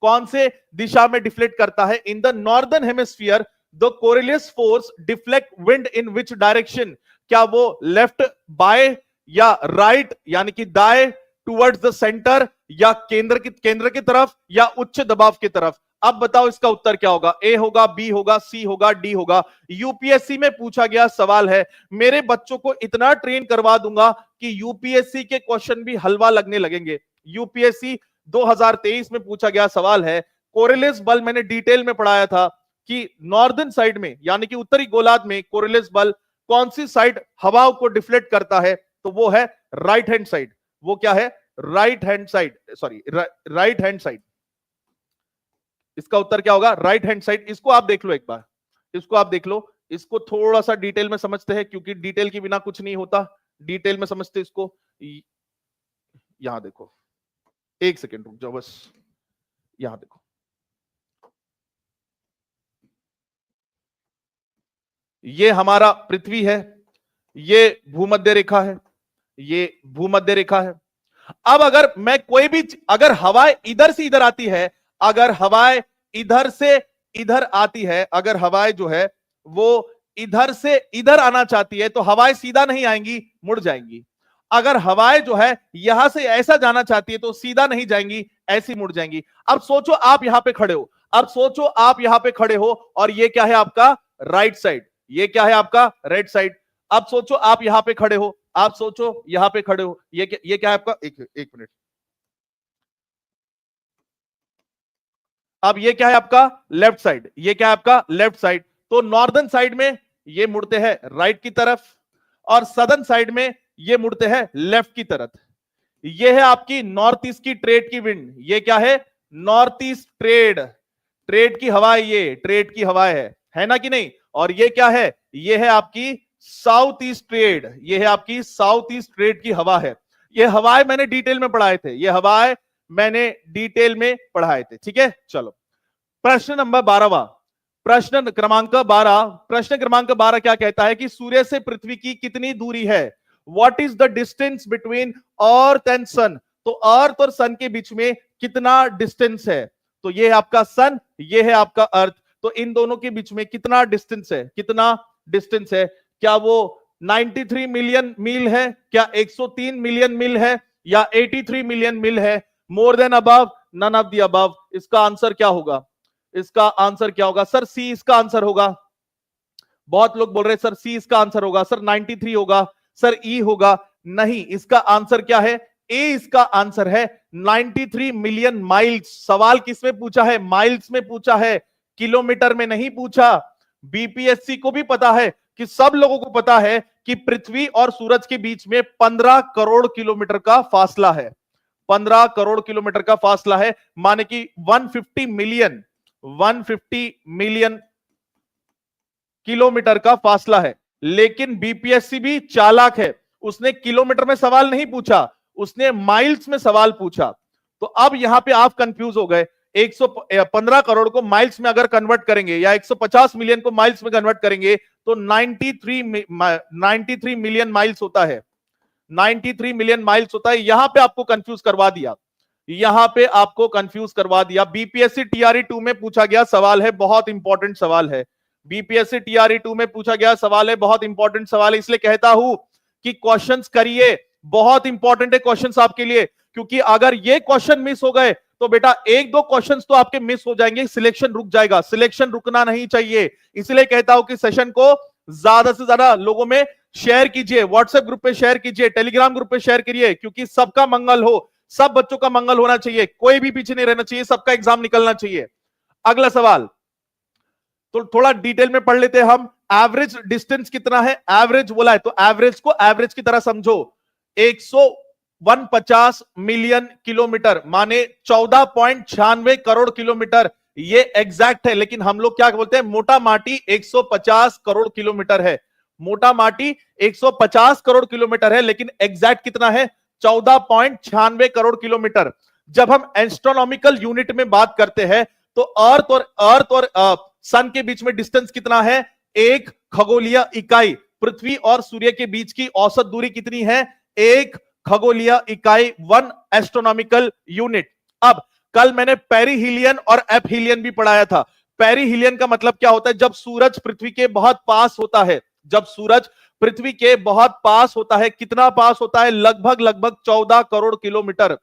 कौन से दिशा में डिफ्लेक्ट करता है। In the northern hemisphere the Coriolis force deflect wind in which direction, क्या वो लेफ्ट बाय या राइट यानी कि दाएं टुवर्ड्स द सेंटर, या केंद्र की तरफ, या उच्च दबाव की तरफ। अब बताओ इसका उत्तर क्या होगा, ए होगा, बी होगा, सी होगा, डी होगा। यूपीएससी में पूछा गया सवाल है, मेरे बच्चों को इतना ट्रेन करवा दूंगा कि यूपीएससी के क्वेश्चन भी हलवा लगने लगेंगे। यूपीएससी 2023 में पूछा गया सवाल है, कोरियलिस बल मैंने डिटेल में पढ़ाया था कि नॉर्दर्न साइड में यानी कि उत्तरी गोलार्ध में कोरियलिस बल कौन सी साइड हवाओं को डिफ्लेक्ट करता है, तो वो है राइट हैंड साइड। वो क्या है, right hand side, sorry right hand side. इसका उत्तर क्या होगा, राइट हैंड साइड। इसको आप देख लो एक बार, इसको आप देख लो, इसको थोड़ा सा डिटेल में समझते हैं क्योंकि डिटेल के बिना कुछ नहीं होता, डिटेल में समझते इसको। यहां देखो, एक सेकेंड रुक जाओ बस, यहां देखो, ये हमारा पृथ्वी है, ये भूमध्य रेखा है, ये भूमध्य रेखा है। अब अगर मैं कोई भी, अगर हवाएं इधर से इधर आती है, अगर हवाएं इधर से इधर आती है, अगर हवाएं जो है वो इधर से इधर आना चाहती है तो हवाएं सीधा नहीं आएंगी, मुड़ जाएंगी। अगर हवाएं जो है यहां से ऐसा जाना चाहती है तो सीधा नहीं जाएंगी, ऐसी मुड़ जाएंगी। अब सोचो आप यहां पे खड़े हो, अब सोचो आप यहां पे खड़े हो और ये क्या है आपका राइट साइड, ये क्या है आपका राइट साइड। अब सोचो आप यहां पे खड़े हो, आप सोचो यहां पे खड़े हो, ये क्या है आपका, एक मिनट, अब ये क्या है आपका लेफ्ट साइड, ये क्या है आपका लेफ्ट साइड। तो नॉर्दर्न साइड में ये मुड़ते हैं राइट की तरफ और सदर्न साइड में ये मुड़ते हैं लेफ्ट की तरफ। ये है आपकी नॉर्थ ईस्ट की ट्रेड की विंड, ये क्या है नॉर्थ ईस्ट ट्रेड, ट्रेड की हवा है, ये ट्रेड की हवा है ना कि नहीं। और ये क्या है, ये है आपकी साउथ ईस्ट ट्रेड, ये है आपकी साउथ ईस्ट ट्रेड की हवा है। ये हवाएं मैंने डिटेल में पढ़ाए थे, ये हवाएं मैंने डिटेल में पढ़ाए थे, ठीक है। चलो प्रश्न नंबर 12वां, प्रश्न क्रमांक 12 क्या कहता है कि सूर्य से पृथ्वी की कितनी दूरी है। What is the distance between earth and sun. तो अर्थ और सन के बीच में कितना डिस्टेंस है। तो ये है आपका सन, ये है आपका अर्थ, तो इन दोनों के बीच में कितना डिस्टेंस है, कितना डिस्टेंस है। क्या वो 93 मिलियन मील है, क्या 103 मिलियन मील है, या 83 मिलियन मील है। More than above, none of the above. इसका आंसर क्या होगा, इसका आंसर क्या होगा सर। सी इसका आंसर होगा। बहुत लोग बोल रहे हैं सर सी इसका आंसर होगा, सर 93 होगा, सर ई होगा। नहीं, इसका आंसर क्या है, ए इसका आंसर है 93 मिलियन माइल्स। सवाल किसमें पूछा है, माइल्स में पूछा है, किलोमीटर में नहीं पूछा। बीपीएससी को भी पता है कि सब लोगों को पता है कि पृथ्वी और सूरज के बीच में 15 करोड़ किलोमीटर का फासला है। 15 करोड़ किलोमीटर का फासला है, माने कि 150 मिलियन किलोमीटर का फासला है। लेकिन बीपीएससी भी चालाक है, उसने किलोमीटर में सवाल नहीं पूछा, उसने माइल्स में सवाल पूछा। तो अब यहां पे आप कंफ्यूज हो गए। 115 करोड़ को माइल्स में अगर कन्वर्ट करेंगे या 150 मिलियन को माइल्स में कन्वर्ट करेंगे तो 93 मिलियन माइल्स होता है, 93 मिलियन माइल्स होता है। यहां पे आपको कंफ्यूज करवा दिया, यहां पे आपको कंफ्यूज करवा दिया। बीपीएससी टीआरई 2 में पूछा गया सवाल है, बहुत इंपॉर्टेंट सवाल है। बीपीएससी टीआरई 2 में पूछा गया सवाल है, बहुत इंपॉर्टेंट सवाल है। इसलिए कहता हूं कि क्वेश्चंस करिए, बहुत इंपॉर्टेंट है क्वेश्चंस आपके लिए। क्योंकि अगर ये क्वेश्चन मिस हो गए तो बेटा एक दो क्वेश्चंस तो आपके मिस हो जाएंगे, सिलेक्शन रुक जाएगा। सिलेक्शन रुकना नहीं चाहिए, इसलिए कहता हूं कि सेशन को ज्यादा से ज्यादा लोगों में शेयर कीजिए, व्हाट्सएप ग्रुप पे शेयर कीजिए, टेलीग्राम ग्रुप पे शेयर करिए, क्योंकि सबका मंगल हो, सब बच्चों का मंगल होना चाहिए, कोई भी पीछे नहीं रहना चाहिए, सबका एग्जाम निकलना चाहिए। अगला सवाल तो थोड़ा डिटेल में पढ़ लेते हैं हम। एवरेज डिस्टेंस कितना है, एवरेज बोला है तो एवरेज को एवरेज की तरह समझो। 149 मिलियन किलोमीटर माने 14.96 करोड़ किलोमीटर, ये एग्जैक्ट है। लेकिन हम लोग क्या बोलते हैं, मोटा माटी 150 करोड़ किलोमीटर है। मोटा माटी 150 करोड़ किलोमीटर है, लेकिन एग्जैक्ट कितना है, 14.96 करोड़ किलोमीटर। जब हम एस्ट्रोनॉमिकल यूनिट में बात करते हैं तो अर्थ और सन के बीच में डिस्टेंस कितना है, एक खगोलीय इकाई। पृथ्वी और सूर्य के बीच की औसत दूरी कितनी है, एक खगोलीय इकाई, 1 एस्ट्रोनॉमिकल यूनिट। अब कल मैंने पेरिहीलियन और एपहीलियन भी पढ़ाया था। पेरिहीलियन का मतलब क्या होता है, जब सूरज पृथ्वी के बहुत पास होता है, जब सूरज पृथ्वी के बहुत पास होता है। कितना पास होता है, लगभग 14 करोड़ किलोमीटर,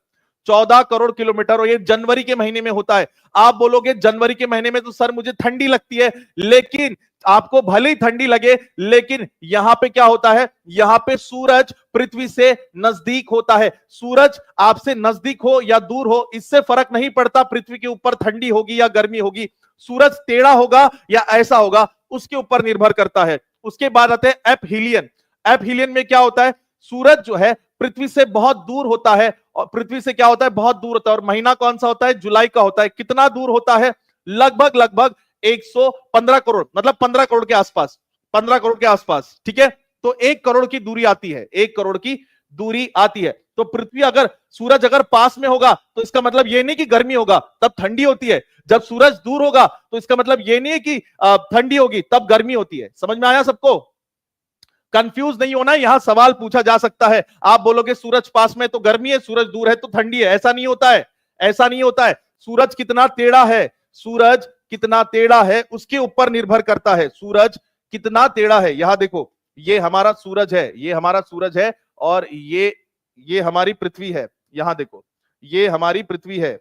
14 करोड़ किलोमीटर। और ये जनवरी के महीने में होता है। आप बोलोगे जनवरी के महीने में तो सर मुझे ठंडी लगती है, लेकिन आपको भले ही ठंडी लगे, लेकिन यहां पे क्या होता है, यहां पे सूरज पृथ्वी से नजदीक होता है। सूरज आपसे नजदीक हो या दूर हो, इससे फर्क नहीं पड़ता पृथ्वी के ऊपर ठंडी होगी या गर्मी होगी। सूरज टेढ़ा होगा या ऐसा होगा, उसके ऊपर निर्भर करता है। उसके बाद आते हैं एपहीलियन। एपहीलियन में क्या होता है, सूरज जो है पृथ्वी से बहुत दूर होता है, और पृथ्वी से क्या होता है, बहुत दूर होता है। और महीना कौन सा होता है, जुलाई का होता है। कितना दूर होता है, लगभग 115 करोड़, मतलब 15 करोड़ के आसपास, 15 करोड़ के आसपास, ठीक है। तो 1 करोड़ की दूरी आती है, 1 करोड़ की दूरी आती है। तो पृथ्वी अगर, सूरज अगर पास में होगा तो इसका मतलब यह नहीं कि गर्मी होगा तब ठंडी होती है। जब सूरज दूर होगा तो इसका मतलब यह नहीं है कि ठंडी होगी तब गर्मी होती है। समझ में आया सबको, कंफ्यूज नहीं होना, यहां सवाल पूछा जा सकता है। आप बोलोगे सूरज पास में तो गर्मी है, सूरज दूर है तो ठंडी है, ऐसा नहीं होता है, ऐसा नहीं होता है। सूरज कितना टेढ़ा है, सूरज कितना टेढ़ा है उसके ऊपर निर्भर करता है। सूरज कितना टेढ़ा है, यहां देखो, ये हमारा सूरज है, ये हमारा सूरज है, और ये हमारी पृथ्वी है। यहां देखो, ये हमारी पृथ्वी है,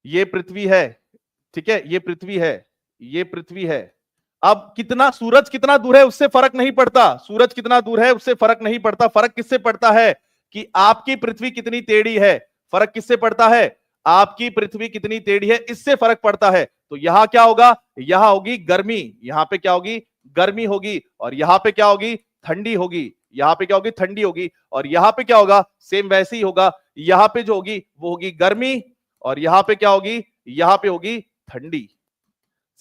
ये पृथ्वी है, ठीक है, ये पृथ्वी है, ये पृथ्वी है। अब कितना, सूरज कितना दूर है उससे फर्क नहीं पड़ता, सूरज कितना दूर है उससे फर्क नहीं पड़ता। फर्क किससे पड़ता है कि आपकी पृथ्वी कितनी टेढ़ी है। फर्क किससे पड़ता है, आपकी पृथ्वी कितनी टेढ़ी है, इससे फर्क पड़ता है। तो यहां क्या होगा, यहां होगी गर्मी, यहां पे क्या होगी, गर्मी होगी। और यहां पे क्या होगी, ठंडी होगी। यहां पे क्या होगी, ठंडी होगी। और यहां पे क्या होगा, सेम वैसे ही होगा। यहां पे जो होगी वो होगी गर्मी, और यहां पे क्या होगी, यहां पे होगी ठंडी।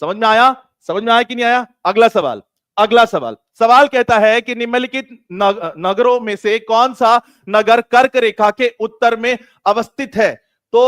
समझ में आया? समझ में आया कि नहीं आया? अगला सवाल, अगला सवाल, सवाल कहता है कि निम्नलिखित नगरों में से कौन सा नगर कर्क रेखा के उत्तर में अवस्थित है? तो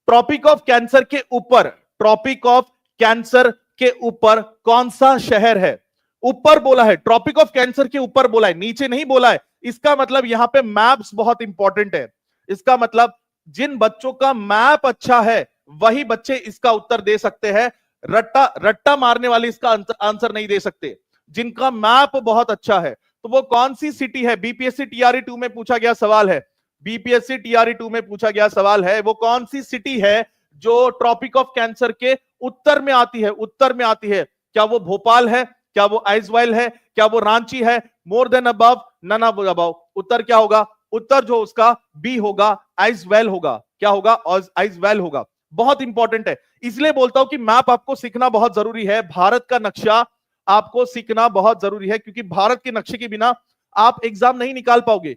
ट्रॉपिक ऑफ कैंसर के ऊपर, ट्रॉपिक ऑफ कैंसर के ऊपर कौन सा शहर है? ऊपर बोला है, ट्रॉपिक ऑफ कैंसर के ऊपर बोला है, नीचे नहीं बोला है। इसका मतलब यहां पे मैप्स बहुत इंपॉर्टेंट है। इसका मतलब जिन बच्चों का मैप अच्छा है वही बच्चे इसका उत्तर दे सकते हैं। रट्टा रट्टा मारने वाले इसका आंसर नहीं दे सकते। जिनका मैप बहुत अच्छा है, तो वो कौन सी सिटी है? बीपीएससी टीआरई 2 में पूछा गया सवाल है, बीपीएससी टीआरई 2 में पूछा गया सवाल है, वो कौन सी सिटी है जो ट्रॉपिक ऑफ कैंसर के उत्तर में आती है? उत्तर में आती है। क्या वो भोपाल है? क्या वो आइजवाल है? क्या वो रांची है? More than above, none above. उत्तर क्या होगा? उत्तर जो उसका बी होगा, आइजवाल होगा। क्या होगा? आइजवाल होगा। बहुत इंपॉर्टेंट है, इसलिए बोलता हूं कि मैप आपको सीखना बहुत जरूरी है। भारत का नक्शा आपको सीखना बहुत जरूरी है, क्योंकि भारत के नक्शे के बिना आप एग्जाम नहीं निकाल पाओगे।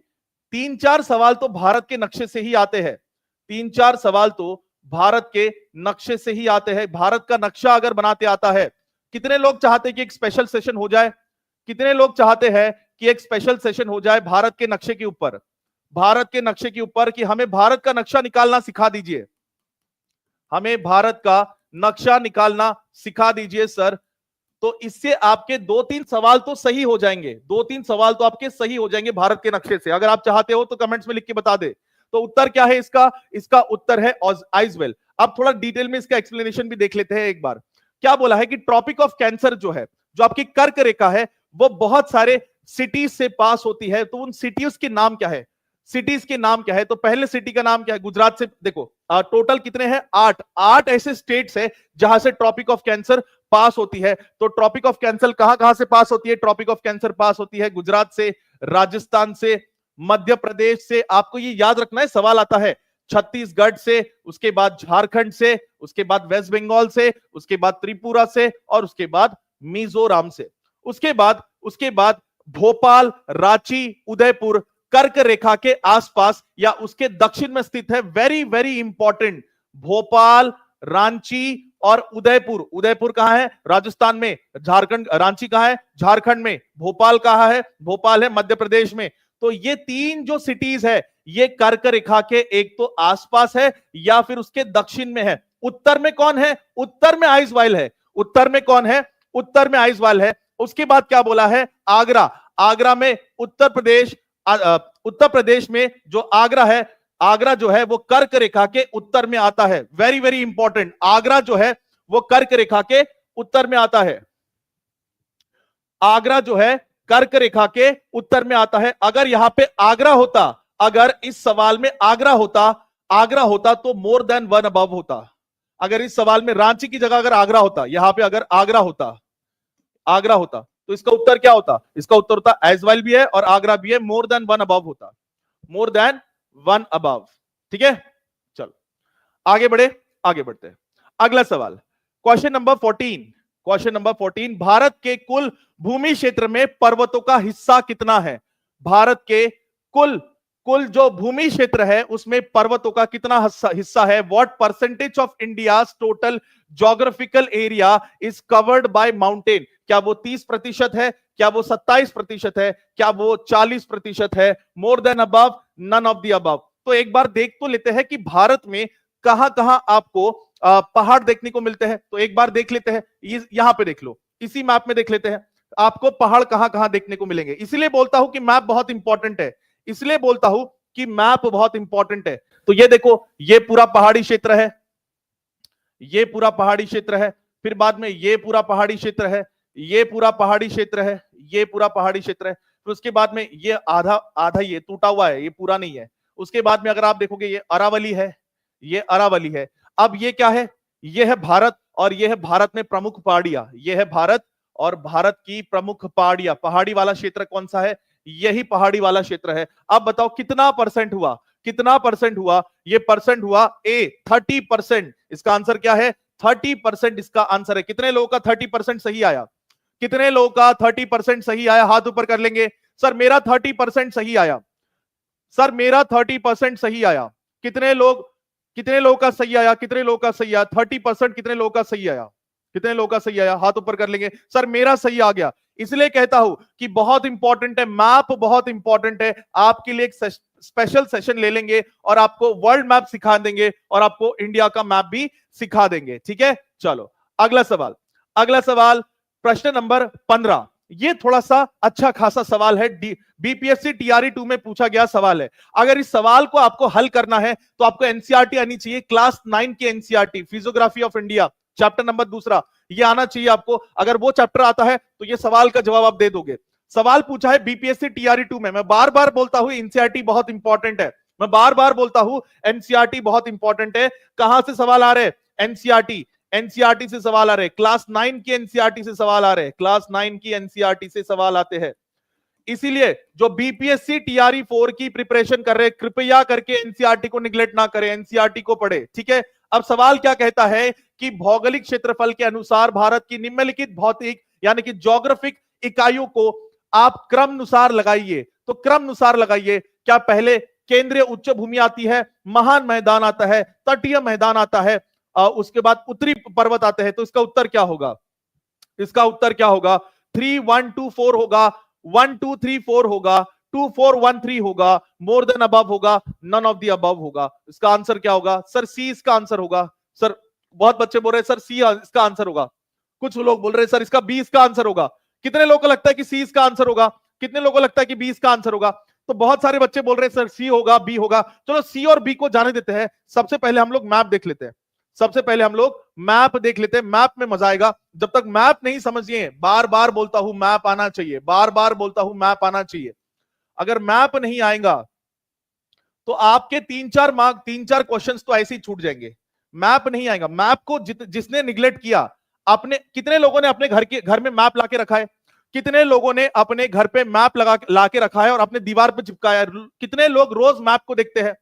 3-4 सवाल तो भारत के नक्शे से ही आते हैं, 3-4 सवाल तो भारत के नक्शे से ही आते हैं। भारत का नक्शा अगर बनाते आता है, कितने लोग चाहते हैं कि एक स्पेशल सेशन हो जाए? कितने लोग चाहते हैं कि एक स्पेशल सेशन हो जाए भारत के नक्शे के ऊपर? भारत के नक्शे के ऊपर कि हमें भारत का नक्शा निकालना सिखा दीजिए, हमें भारत का नक्शा निकालना सिखा दीजिए सर। तो इससे आपके 2-3 सवाल तो सही हो जाएंगे, 2-3 सवाल तो आपके सही हो जाएंगे भारत के नक्शे से। अगर आप चाहते हो तो कमेंट्स में लिख के बता दे। तो उत्तर क्या है इसका? इसका उत्तर है आइजवाल। अब थोड़ा डिटेल में इसका एक्सप्लेनेशन भी देख लेते हैं एक बार। क्या बोला है कि ट्रॉपिक ऑफ कैंसर जो है, जो आपकी कर्क रेखा है, वो बहुत सारे सिटीज से पास होती है। तो उन सिटीज के नाम क्या है? सिटीज के नाम क्या है? तो पहले सिटी का नाम क्या है? गुजरात से देखो, टोटल कितने हैं? 8 ऐसे स्टेट्स है जहां से ट्रॉपिक ऑफ कैंसर पास होती है। तो ट्रॉपिक ऑफ कैंसर कहां कहां से पास होती है? ट्रॉपिक ऑफ कैंसर पास होती है गुजरात से, राजस्थान से, मध्य प्रदेश से। आपको ये याद रखना है, सवाल आता है छत्तीसगढ़ से, उसके बाद झारखंड से, उसके बाद वेस्ट बंगाल से, उसके बाद त्रिपुरा से, और उसके बाद मिजोरम से। उसके बाद भोपाल, रांची, उदयपुर कर्क रेखा के आसपास या उसके दक्षिण में स्थित है। Very very important, Bhopal, Ranchi और उदयपुर। उदयपुर कहां है? राजस्थान में। झारखंड, रांची कहां है? झारखंड में। भोपाल कहां है? भोपाल है मध्य प्रदेश में। तो ये 3 जो सिटीज है, ये कर्क रेखा के एक तो आसपास है या फिर उसके दक्षिण में है। उत्तर में कौन है? उत्तर में आइजवाल है। उत्तर में कौन है? उत्तर में आइजवाल है। उसके बाद क्या बोला है? आगरा। आगरा में उत्तर प्रदेश में जो आगरा है, आगरा जो है वो कर्क रेखा के उत्तर में आता है। वेरी वेरी इंपॉर्टेंट, आगरा जो है वो कर्क रेखा के उत्तर में आता है। आगरा जो है कर्क रेखा के उत्तर में आता है। अगर यहां पे आगरा होता, अगर इस सवाल में आगरा होता तो मोर देन 1 अबव होता। अगर इस सवाल में रांची की जगह अगर आगरा होता, यहां पे अगर आगरा होता तो इसका उत्तर क्या होता? इसका उत्तर होता आइजवाल भी है और आगरा भी है, मोर देन 1 अबव होता, मोर देन 1 अबव। ठीक है, चलो आगे बढ़ते हैं। अगला सवाल, क्वेश्चन नंबर 14। भारत के कुल भूमि क्षेत्र में पर्वतों का हिस्सा कितना है? भारत के कुल जो भूमि क्षेत्र है उसमें पर्वतों का कितना हिस्सा है? What percentage of India's total geographical area is covered by mountain? क्या वो 30% है? क्या वो 27% है? क्या वो 40% है? More than above, none of the above. तो एक बार देख तो लेते हैं कि भारत में कहां कहां आपको पहाड़ देखने को मिलते हैं। तो एक बार देख लेते हैं, यहां पे देख लो, इसी मैप में देख लेते हैं आपको पहाड़ कहां कहां देखने को मिलेंगे। इसलिए बोलता हूं कि मैप बहुत इंपॉर्टेंट है, इसलिए बोलता हूं कि मैप बहुत इंपॉर्टेंट है। तो ये देखो, ये पूरा पहाड़ी क्षेत्र है, ये पूरा पहाड़ी क्षेत्र है, फिर बाद में ये पूरा पहाड़ी क्षेत्र है, ये पूरा पहाड़ी क्षेत्र है, ये पूरा पहाड़ी क्षेत्र है, फिर उसके बाद में ये आधा ये टूटा हुआ है, ये पूरा नहीं है। उसके बाद में अगर आप देखोगे ये अरावली है, ये अरावली है। अब ये क्या है? ये है भारत, और ये है भारत में प्रमुख पहाड़ियां। ये है भारत और भारत की प्रमुख पहाड़ियां। पहाड़ी वाला क्षेत्र कौन सा है? यही पहाड़ी वाला क्षेत्र है। अब बताओ कितना परसेंट हुआ? कितना परसेंट हुआ? ये परसेंट हुआ ए 30%। इसका आंसर क्या है? 30% इसका आंसर है। कितने लोगों का 30% सही आया? कितने लोगों का 30% सही आया? हाथ ऊपर कर लेंगे। सर मेरा 30% सही आया, सर मेरा 30% सही आया। कितने कितने लोगों का सही आया, कितने लोगों का सही आया? 30%। कितने लोगों का सही आया, कितने लोगों का सही आया? हाथ ऊपर कर लेंगे। सर मेरा सही आ गया। इसलिए कहता हूं कि बहुत इंपॉर्टेंट है मैप, बहुत इंपॉर्टेंट है। आपके लिए एक स्पेशल सेशन ले लेंगे और आपको वर्ल्ड मैप सिखा देंगे और आपको इंडिया का मैप भी सिखा देंगे। ठीक है, चलो अगला सवाल। अगला सवाल प्रश्न नंबर 15। ये थोड़ा सा अच्छा खासा सवाल है, बीपीएससी टीआरई 2 में पूछा गया सवाल है। अगर इस सवाल को आपको हल करना है तो आपको एनसीईआरटी आनी चाहिए, क्लास 9 की NCERT, physiography of India chapter number 2 ये आना चाहिए आपको। अगर वो चैप्टर आता है तो ये सवाल का जवाब आप दे दोगे। सवाल पूछा है बीपीएससी टीआरई 2 में। मैं बार बार बोलता हूं एनसीईआरटी बहुत इंपॉर्टेंट है, मैं बार बार बोलता हूं एनसीईआरटी बहुत इंपॉर्टेंट है। कहां से सवाल आ रहे हैं? एनसीईआरटी, एनसीईआरटी से सवाल आ रहे हैं, क्लास 9 की एनसीईआरटी से सवाल आ रहे हैं, क्लास 9 की एनसीईआरटी से सवाल आते हैं। इसीलिए जो बीपीएससी टीआरई 4 की प्रिपरेशन कर रहे हैं, कृपया करके एनसीईआरटी को निगलेक्ट ना करें, एनसीईआरटी को पढ़े। ठीक है, अब सवाल क्या कहता है कि भौगोलिक क्षेत्रफल के अनुसार भारत की निम्नलिखित भौतिक यानी कि ज्योग्राफिक इकाइयों को आप क्रम अनुसार लगाइए। तो क्रम अनुसार लगाइए। क्या पहले केंद्रीय उच्च भूमि आती है, महान मैदान आता है, तटीय मैदान आता है, उसके बाद उत्तरी पर्वत आते हैं? तो इसका उत्तर क्या होगा? इसका उत्तर क्या होगा? 3 1 2 4 होगा, 1 2 3 4 होगा, 2 4 1 3 होगा, मोर देन अबव होगा, नन ऑफ द अबव होगा। इसका आंसर क्या होगा? सर सी इसका आंसर होगा। सर बहुत बच्चे बोल रहे हैं सर सी इसका आंसर होगा, कुछ लोग बोल रहे हैं सर इसका बी इसका आंसर होगा। कितने लोगों को लगता है कि सी इसका आंसर होगा? कितने लोगों को लगता है कि बी इसका आंसर होगा? तो बहुत सारे बच्चे बोल रहे हैं सर सी होगा, बी होगा। चलो सी और बी को जाने देते हैं। सबसे पहले हम लोग मैप देख लेते हैं, सबसे पहले हम लोग मैप देख लेते हैं। मैप में मजा आएगा। जब तक मैप नहीं समझिए, बार बार बोलता हूं मैप आना चाहिए, बार बार बोलता हूं मैप आना चाहिए। अगर मैप नहीं आएगा तो आपके 3-4 मार्क, 3-4 क्वेश्चंस तो ऐसे ही छूट जाएंगे। मैप नहीं आएगा। मैप को जिसने निगलेक्ट किया, आपने कितने लोगों ने अपने घर में मैप लाके रखा है? कितने लोगों ने अपने घर पे मैप लाके रखा है और अपने दीवार पे चिपकाया है? कितने लोग रोज मैप को देखते हैं?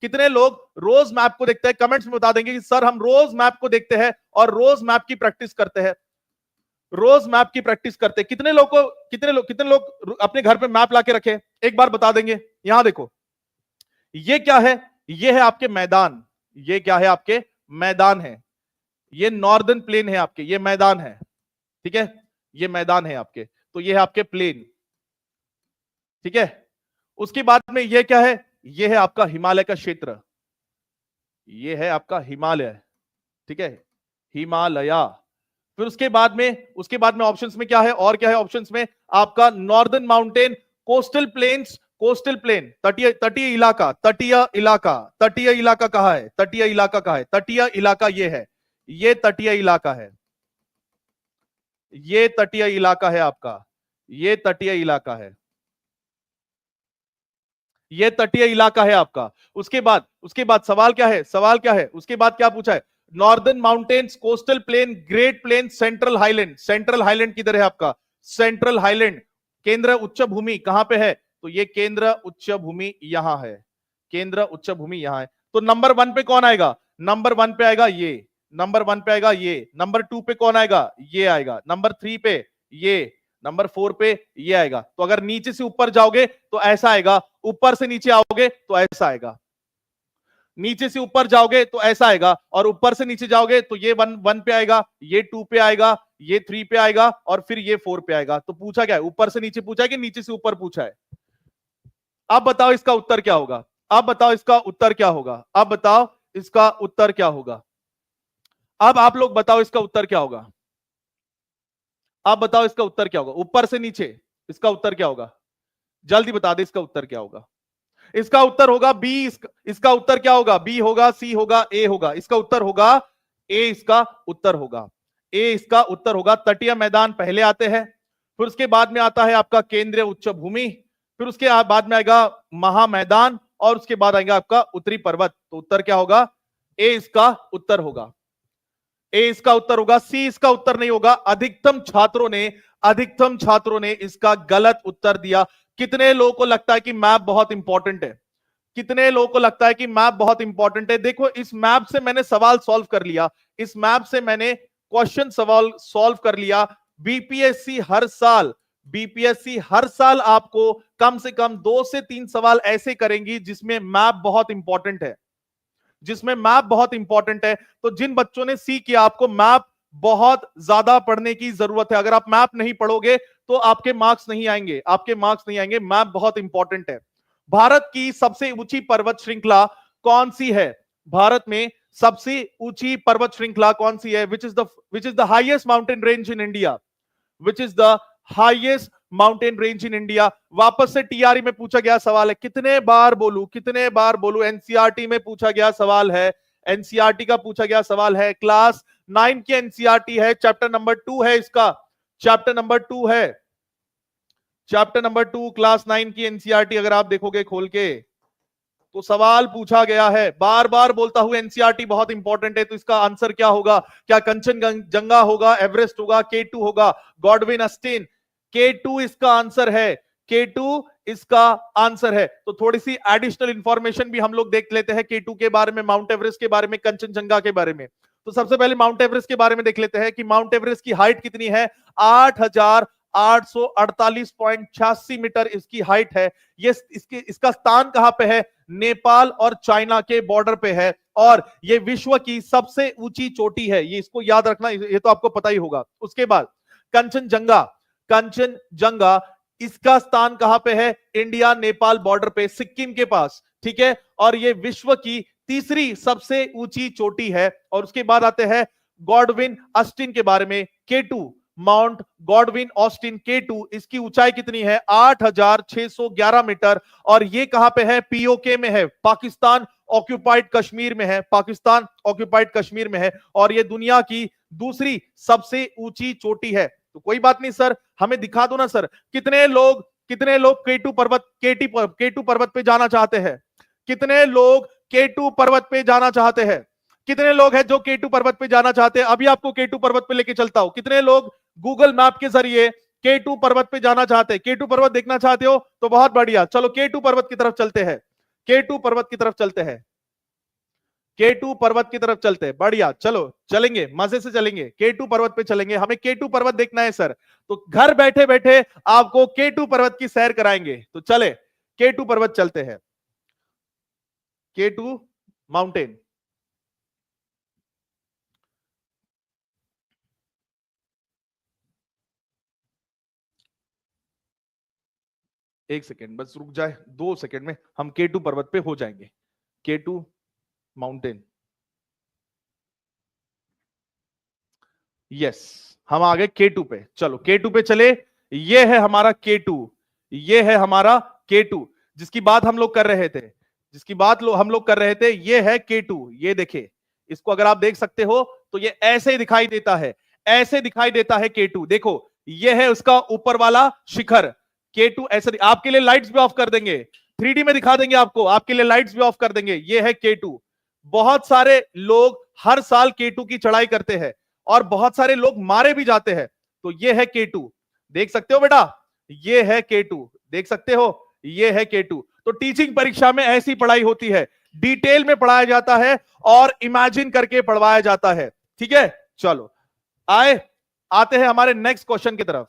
कितने लोग रोज मैप को देखते हैं? कमेंट्स में बता देंगे कि सर हम रोज मैप को देखते हैं और रोज मैप की प्रैक्टिस करते हैं, रोज मैप की प्रैक्टिस करते हैं। कितने लोग अपने घर पे मैप लाके रखे? एक बार बता देंगे। यहां देखो, ये क्या है? ये है आपके मैदान। ये क्या है? आपके मैदान है। ये नॉर्दर्न प्लेन है आपके, ये मैदान है। ठीक है, ये मैदान है आपके। तो ये है आपके प्लेन। ठीक है, उसके बाद में ये क्या है? ये है आपका हिमालय का क्षेत्र। ये है आपका हिमालय। ठीक है, हिमालया। फिर उसके बाद में ऑप्शंस में क्या है? और क्या है ऑप्शंस में? आपका northern mountain, coastal planes, coastal plain, तटीय तटीय इलाका, तटीय इलाका। तटीय इलाका कहां है? तटीय इलाका कहां है? तटीय इलाका ये है, ये तटीय इलाका है, ये तटीय इलाका है आपका, ये तटीय इलाका है, ये तटीय इलाका है आपका। उसके बाद सवाल क्या है? सवाल क्या है? उसके बाद क्या पूछा है? Northern mountains, coastal plain, great plain, central highland. Central highland किधर है आपका? Central highland. केंद्र उच्च भूमि कहां पे है? तो ये केंद्र उच्च भूमि यहां है, केंद्र उच्च भूमि यहां है। तो नंबर 1 पे कौन आएगा? नंबर 1 पे आएगा ये, नंबर 1 पे आएगा ये। नंबर 2 पे कौन आएगा? ये आएगा। नंबर 3 पे ये, नंबर 4 पे ये आएगा। तो अगर नीचे से ऊपर जाओगे तो ऐसा आएगा, ऊपर से नीचे आओगे तो ऐसा आएगा, नीचे से ऊपर जाओगे तो ऐसा आएगा, और ऊपर से नीचे जाओगे तो ये 1 पे आएगा, ये 2 पे आएगा, ये 3 पे आएगा और फिर ये 4 पे आएगा। तो पूछा क्या है? ऊपर से नीचे पूछा है कि नीचे से ऊपर पूछा है? अब बताओ इसका उत्तर क्या होगा? अब बताओ इसका उत्तर क्या होगा? अब बताओ इसका उत्तर क्या होगा? अब आप लोग बताओ इसका उत्तर क्या होगा? आप बताओ इसका उत्तर क्या होगा? ऊपर से नीचे इसका उत्तर क्या होगा? जल्दी बता दे इसका उत्तर क्या होगा? इसका उत्तर होगा बी। इसका उत्तर क्या होगा? बी होगा, सी होगा, ए होगा? इसका उत्तर होगा ए। इसका उत्तर होगा ए। इसका उत्तर होगा तटीय मैदान पहले आते हैं, फिर उसके बाद में आता है आपका केंद्रीय उच्च भूमि, फिर उसके बाद में आएगा महामैदान और उसके बाद आएगा आपका उत्तरी पर्वत। तो उत्तर क्या होगा? ए इसका उत्तर होगा, ए इसका उत्तर होगा, सी इसका उत्तर नहीं होगा। अधिकतम छात्रों ने इसका गलत उत्तर दिया। कितने लोगों को लगता है कि मैप बहुत इंपॉर्टेंट है? कितने लोगों को लगता है कि मैप बहुत इंपॉर्टेंट है? देखो, इस मैप से मैंने सवाल सॉल्व कर लिया, इस मैप से मैंने क्वेश्चन सवाल सॉल्व कर लिया। बीपीएससी हर साल आपको कम से कम 2 से 3 सवाल ऐसे करेंगी जिसमें मैप बहुत इंपॉर्टेंट है। जिसमें मैप बहुत इंपॉर्टेंट है। तो जिन बच्चों ने सी किया, आपको मैप बहुत ज्यादा पढ़ने की जरूरत है। अगर आप मैप नहीं पढ़ोगे तो आपके मार्क्स नहीं आएंगे, आपके मार्क्स नहीं आएंगे। मैप बहुत इंपॉर्टेंट है। भारत की सबसे ऊंची पर्वत श्रृंखला कौन सी है? भारत में सबसे ऊंची पर्वत श्रृंखला कौन सी है? Which is the highest mountain range in India? Which is the highest mountain range in India? वापस से टीआरई में पूछा गया सवाल है, कितने बार बोलूं, कितने बार बोलूं? एनसीईआरटी में पूछा गया सवाल है, एनसीईआरटी का पूछा गया सवाल है। क्लास 9 की एनसीईआरटी है, चैप्टर नंबर 2 है इसका, चैप्टर नंबर 2 है, चैप्टर नंबर 2 क्लास 9 की एनसीईआरटी अगर आप देखोगे खोल के तो सवाल पूछा गया है। बार बार बोलता हूं एनसीईआरटी बहुत इंपॉर्टेंट है। तो इसका आंसर क्या होगा? क्या कंचनजंगा होगा, एवरेस्ट होगा, K2 होगा, गॉडविन अस्टिन? K2 इसका आंसर है, K2 इसका आंसर है। तो थोड़ी सी एडिशनल इंफॉर्मेशन भी हम लोग देख लेते हैं K2 के बारे में, माउंट एवरेस्ट के बारे में, कंचनजंगा के बारे में। तो सबसे पहले माउंट एवरेस्ट के बारे में देख लेते हैं कि माउंट एवरेस्ट की हाइट कितनी है। 8,848.86 मीटर इसकी हाइट है। ये इसका स्थान कहां पे है? नेपाल और चाइना के बॉर्डर पे है, और ये विश्व की सबसे ऊंची चोटी है। ये इसको याद रखना, ये तो आपको पता ही होगा। उसके बाद कंचनजंगा, कंचनजंगा इसका स्थान कहां पे है? इंडिया नेपाल बॉर्डर पे, सिक्किम के पास, ठीक है। और ये विश्व की तीसरी सबसे ऊंची चोटी है। और उसके बाद आते हैं गॉडविन अस्टिन के बारे में, K2, mount Godwin Austen K2, इसकी ऊंचाई कितनी है? 8,611 मीटर। और ये कहां पे है? पीओके में है, पाकिस्तान ऑक्यूपाइड कश्मीर में है, पाकिस्तान ऑक्यूपाइड कश्मीर में है। और ये दुनिया की दूसरी सबसे ऊंची चोटी है। तो कोई बात नहीं सर, हमें दिखा दो ना सर, कितने लोग K2 पर्वत पे जाना चाहते हैं? कितने लोग K2 पर्वत पे जाना चाहते हैं? कितने लोग हैं जो K2 पर्वत पे जाना चाहते हैं? अभी आपको K2 पर्वत पे लेके चलता हूं। कितने लोग गूगल मैप के जरिए K2 पर्वत पे जाना चाहते हैं? K2 पर्वत देखना चाहते हो तो बहुत बढ़िया, चलो K2 पर्वत की तरफ चलते हैं, K2 पर्वत की तरफ चलते हैं, K2 पर्वत की तरफ चलते हैं। बढ़िया, चलो चलेंगे, मजे से चलेंगे, K2 पर्वत पे चलेंगे। हमें K2 पर्वत देखना है सर, तो घर बैठे बैठे आपको K2 पर्वत की सैर कराएंगे। तो चले K2 पर्वत चलते हैं, K2 माउंटेन। एक सेकेंड बस रुक जाए, 2 सेकेंड में हम K2 पर्वत पे हो जाएंगे। K2 माउंटेन, यस, हम आ गए K2 पे। चलो K2 पे चले। ये है हमारा K2, ये है हमारा K2 जिसकी बात हम लोग कर रहे थे, जिसकी बात हम लोग कर रहे थे। ये है K2, ये देखिए, इसको अगर आप देख सकते हो तो ये ऐसे दिखाई देता है, ऐसे दिखाई देता है K2। देखो ये है उसका ऊपर वाला शिखर K2। ऐसे आपके लिए लाइट्स भी ऑफ कर देंगे, 3D में दिखा देंगे आपको, आपके लिए लाइट्स भी ऑफ कर देंगे। ये है K2। बहुत सारे लोग हर साल K2 की चढ़ाई करते हैं और बहुत सारे लोग मारे भी जाते हैं। तो ये है K2, देख सकते हो बेटा, ये है K2, देख सकते हो, ये है K2। तो टीचिंग परीक्षा में ऐसी पढ़ाई होती है, डिटेल में पढ़ाया जाता है और इमेजिन करके पढ़वाया जाता है, ठीक है। चलो आते हैं हमारे नेक्स्ट क्वेश्चन की तरफ।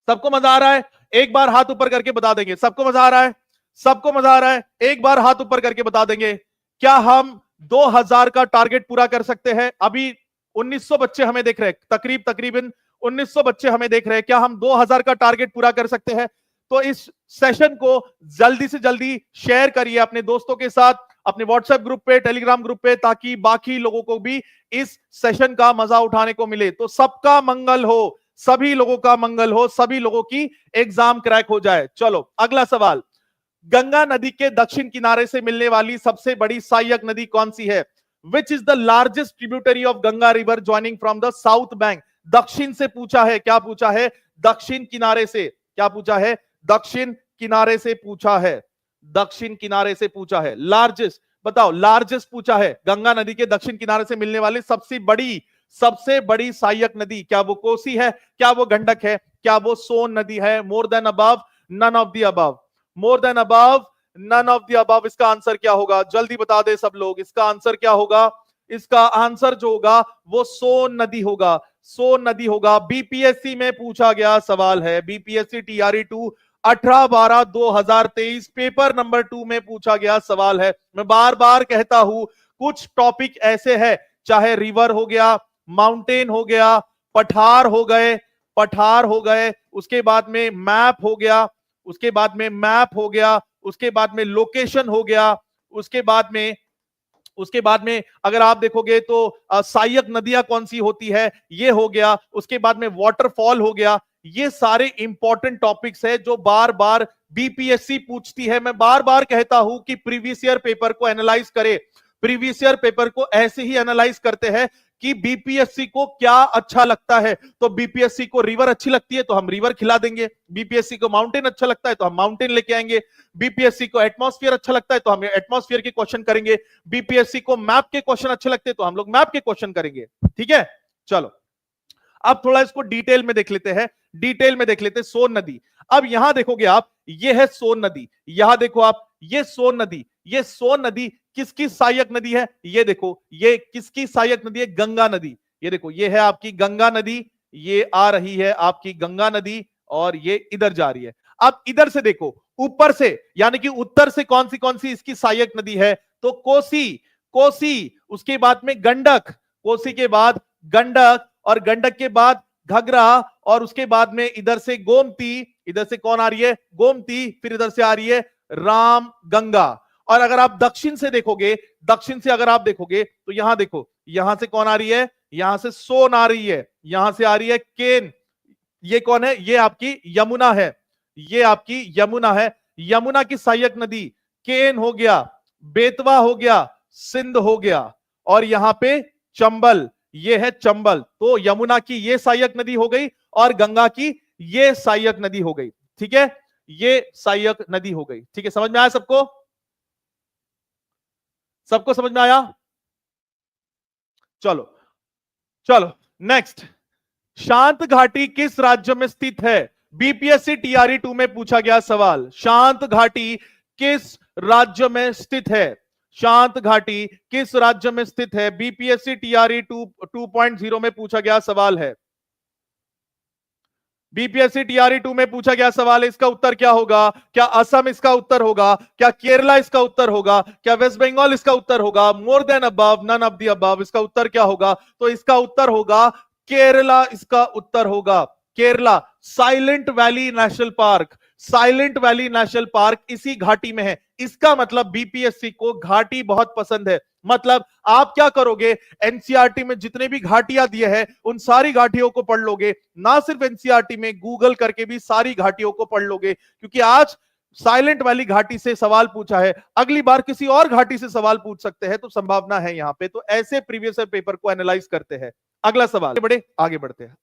सबको मजा आ रहा है? एक बार हाथ ऊपर करके बता देंगे, सबको मजा आ रहा है? सबको मजा आ रहा है? एक बार हाथ ऊपर करके बता देंगे, क्या हम 2000 का टारगेट पूरा कर सकते हैं? अभी 1900 बच्चे हमें देख रहे हैं, तकरीबन 1900 बच्चे हमें देख रहे हैं। क्या हम 2000 का टारगेट पूरा कर सकते हैं? तो इस सेशन को जल्दी से जल्दी शेयर करिए अपने दोस्तों के साथ, अपने व्हाट्सएप ग्रुप पे, टेलीग्राम ग्रुप पे, ताकि बाकी लोगों को भी इस सेशन का मजा उठाने को मिले। तो सबका मंगल हो, सभी लोगों का मंगल हो, सभी लोगों की एग्जाम क्रैक हो जाए। चलो अगला सवाल, गंगा नदी के दक्षिण किनारे से मिलने वाली सबसे बड़ी सहायक नदी कौन सी है? Which is the largest tributary of Ganga river joining from the south bank? दक्षिण से पूछा है, क्या पूछा है? दक्षिण किनारे से, क्या पूछा है? दक्षिण किनारे से पूछा है, दक्षिण किनारे से पूछा है। लार्जेस्ट बताओ, लार्जेस्ट पूछा है, गंगा नदी के दक्षिण किनारे से मिलने वाली सबसे बड़ी सहायक नदी, क्या वो कोसी है? क्या वो गंडक है? क्या वो सोन नदी है? More than above, none of the above, more than above, none of the above. इसका आंसर क्या होगा? जल्दी बता दे सब लोग, इसका आंसर क्या होगा? इसका आंसर जो होगा वो सोन नदी होगा, सोन नदी होगा। बीपीएससी में पूछा गया सवाल है, बीपीएससी टीआरई 2 18/12/2023 पेपर नंबर 2 में पूछा गया सवाल है। मैं बार बार कहता हूं कुछ टॉपिक ऐसे हैं, चाहे रिवर हो गया, माउंटेन हो गया, पठार हो गए, उसके बाद में मैप हो गया, उसके बाद में उसके बाद में लोकेशन हो गया, उसके बाद में अगर आप देखोगे तो सहायक नदियां कौन सी होती है, ये हो गया, उसके बाद में वाटरफॉल हो गया। ये सारे इंपॉर्टेंट टॉपिक्स है जो बार बार बीपीएससी पूछती है। मैं बार बार कहता हूं कि प्रीवियस ईयर पेपर को एनालाइज करें, प्रीवियस ईयर पेपर को ऐसे ही एनालाइज करते हैं कि बीपीएससी को क्या अच्छा लगता है। तो बीपीएससी को रिवर अच्छी लगती है तो हम रिवर खिला देंगे, बीपीएससी को माउंटेन अच्छा लगता है तो हम माउंटेन लेके आएंगे, बीपीएससी को एटमॉस्फेयर अच्छा लगता है तो हम एटमॉस्फेयर के क्वेश्चन करेंगे, बीपीएससी को मैप के क्वेश्चन अच्छे लगते हैं तो हम लोग मैप के क्वेश्चन करेंगे। ठीक है, चलो अब थोड़ा इसको डिटेल में देख लेते हैं। सोन नदी, अब यहां देखोगे आप, ये है सोन नदी, यहां देखो आप, ये सोन नदी किसकी सहायक नदी है, ये देखो, ये किसकी सहायक नदी है, गंगा नदी। ये देखो, ये है आपकी गंगा नदी, ये आ रही है आपकी गंगा नदी और ये इधर जा रही है। अब इधर से देखो, ऊपर से यानी कि उत्तर से कौन सी इसकी सहायक नदी है, तो कोसी, उसके बाद में गंडक, कोसी के बाद गंडक, और गंडक के बाद घाघरा, और उसके बाद में इधर से गोमती, इधर से कौन आ रही है, गोमती, फिर इधर से आ रही है राम गंगा। और अगर आप दक्षिण से अगर आप देखोगे तो यहां देखो, यहां से कौन आ रही है, यहां से सोन आ रही है, यहां से आ रही है केन। ये कौन है, ये आपकी यमुना है, यमुना की सहायक नदी केन हो गया, बेतवा हो गया, सिंध हो गया, और यहां पे चंबल, ये है चंबल। तो यमुना की ये सहायक नदी हो गई और गंगा की ये सहायक नदी हो गई। ठीक है, ये सहायक नदी हो गई। ठीक है, समझ में आया सबको समझ में आया? चलो नेक्स्ट, शांत घाटी किस राज्य में स्थित है? बीपीएससी टीआरई 2 में पूछा गया सवाल, शांत घाटी किस राज्य में स्थित है? शांत घाटी किस राज्य में स्थित है? बीपीएससी टीआरई 2.0 में पूछा गया सवाल है, बीपीएससी टीआरई 2 में पूछा गया सवाल है। इसका उत्तर क्या होगा? क्या असम इसका उत्तर होगा? क्या केरला इसका उत्तर होगा? क्या वेस्ट बंगाल इसका उत्तर होगा? More than above, none of the above, इसका उत्तर क्या होगा? तो इसका उत्तर होगा केरला, इसका उत्तर होगा Kerala. Silent valley national park इसी घाटी में है। इसका मतलब बीपीएससी को घाटी बहुत पसंद है। मतलब आप क्या करोगे, एनसीईआरटी में जितने भी घाटियां दिए हैं उन सारी घाटियों को पढ़ लोगे, ना सिर्फ एनसीईआरटी में, गूगल करके भी सारी घाटियों को पढ़ लोगे, क्योंकि आज साइलेंट वैली घाटी से सवाल पूछा है, अगली बार किसी और घाटी से सवाल पूछ सकते हैं, तो संभावना है यहां पे। तो ऐसे प्रीवियस पेपर को एनालाइज करते हैं। अगला सवाल, आगे बढ़ते हैं।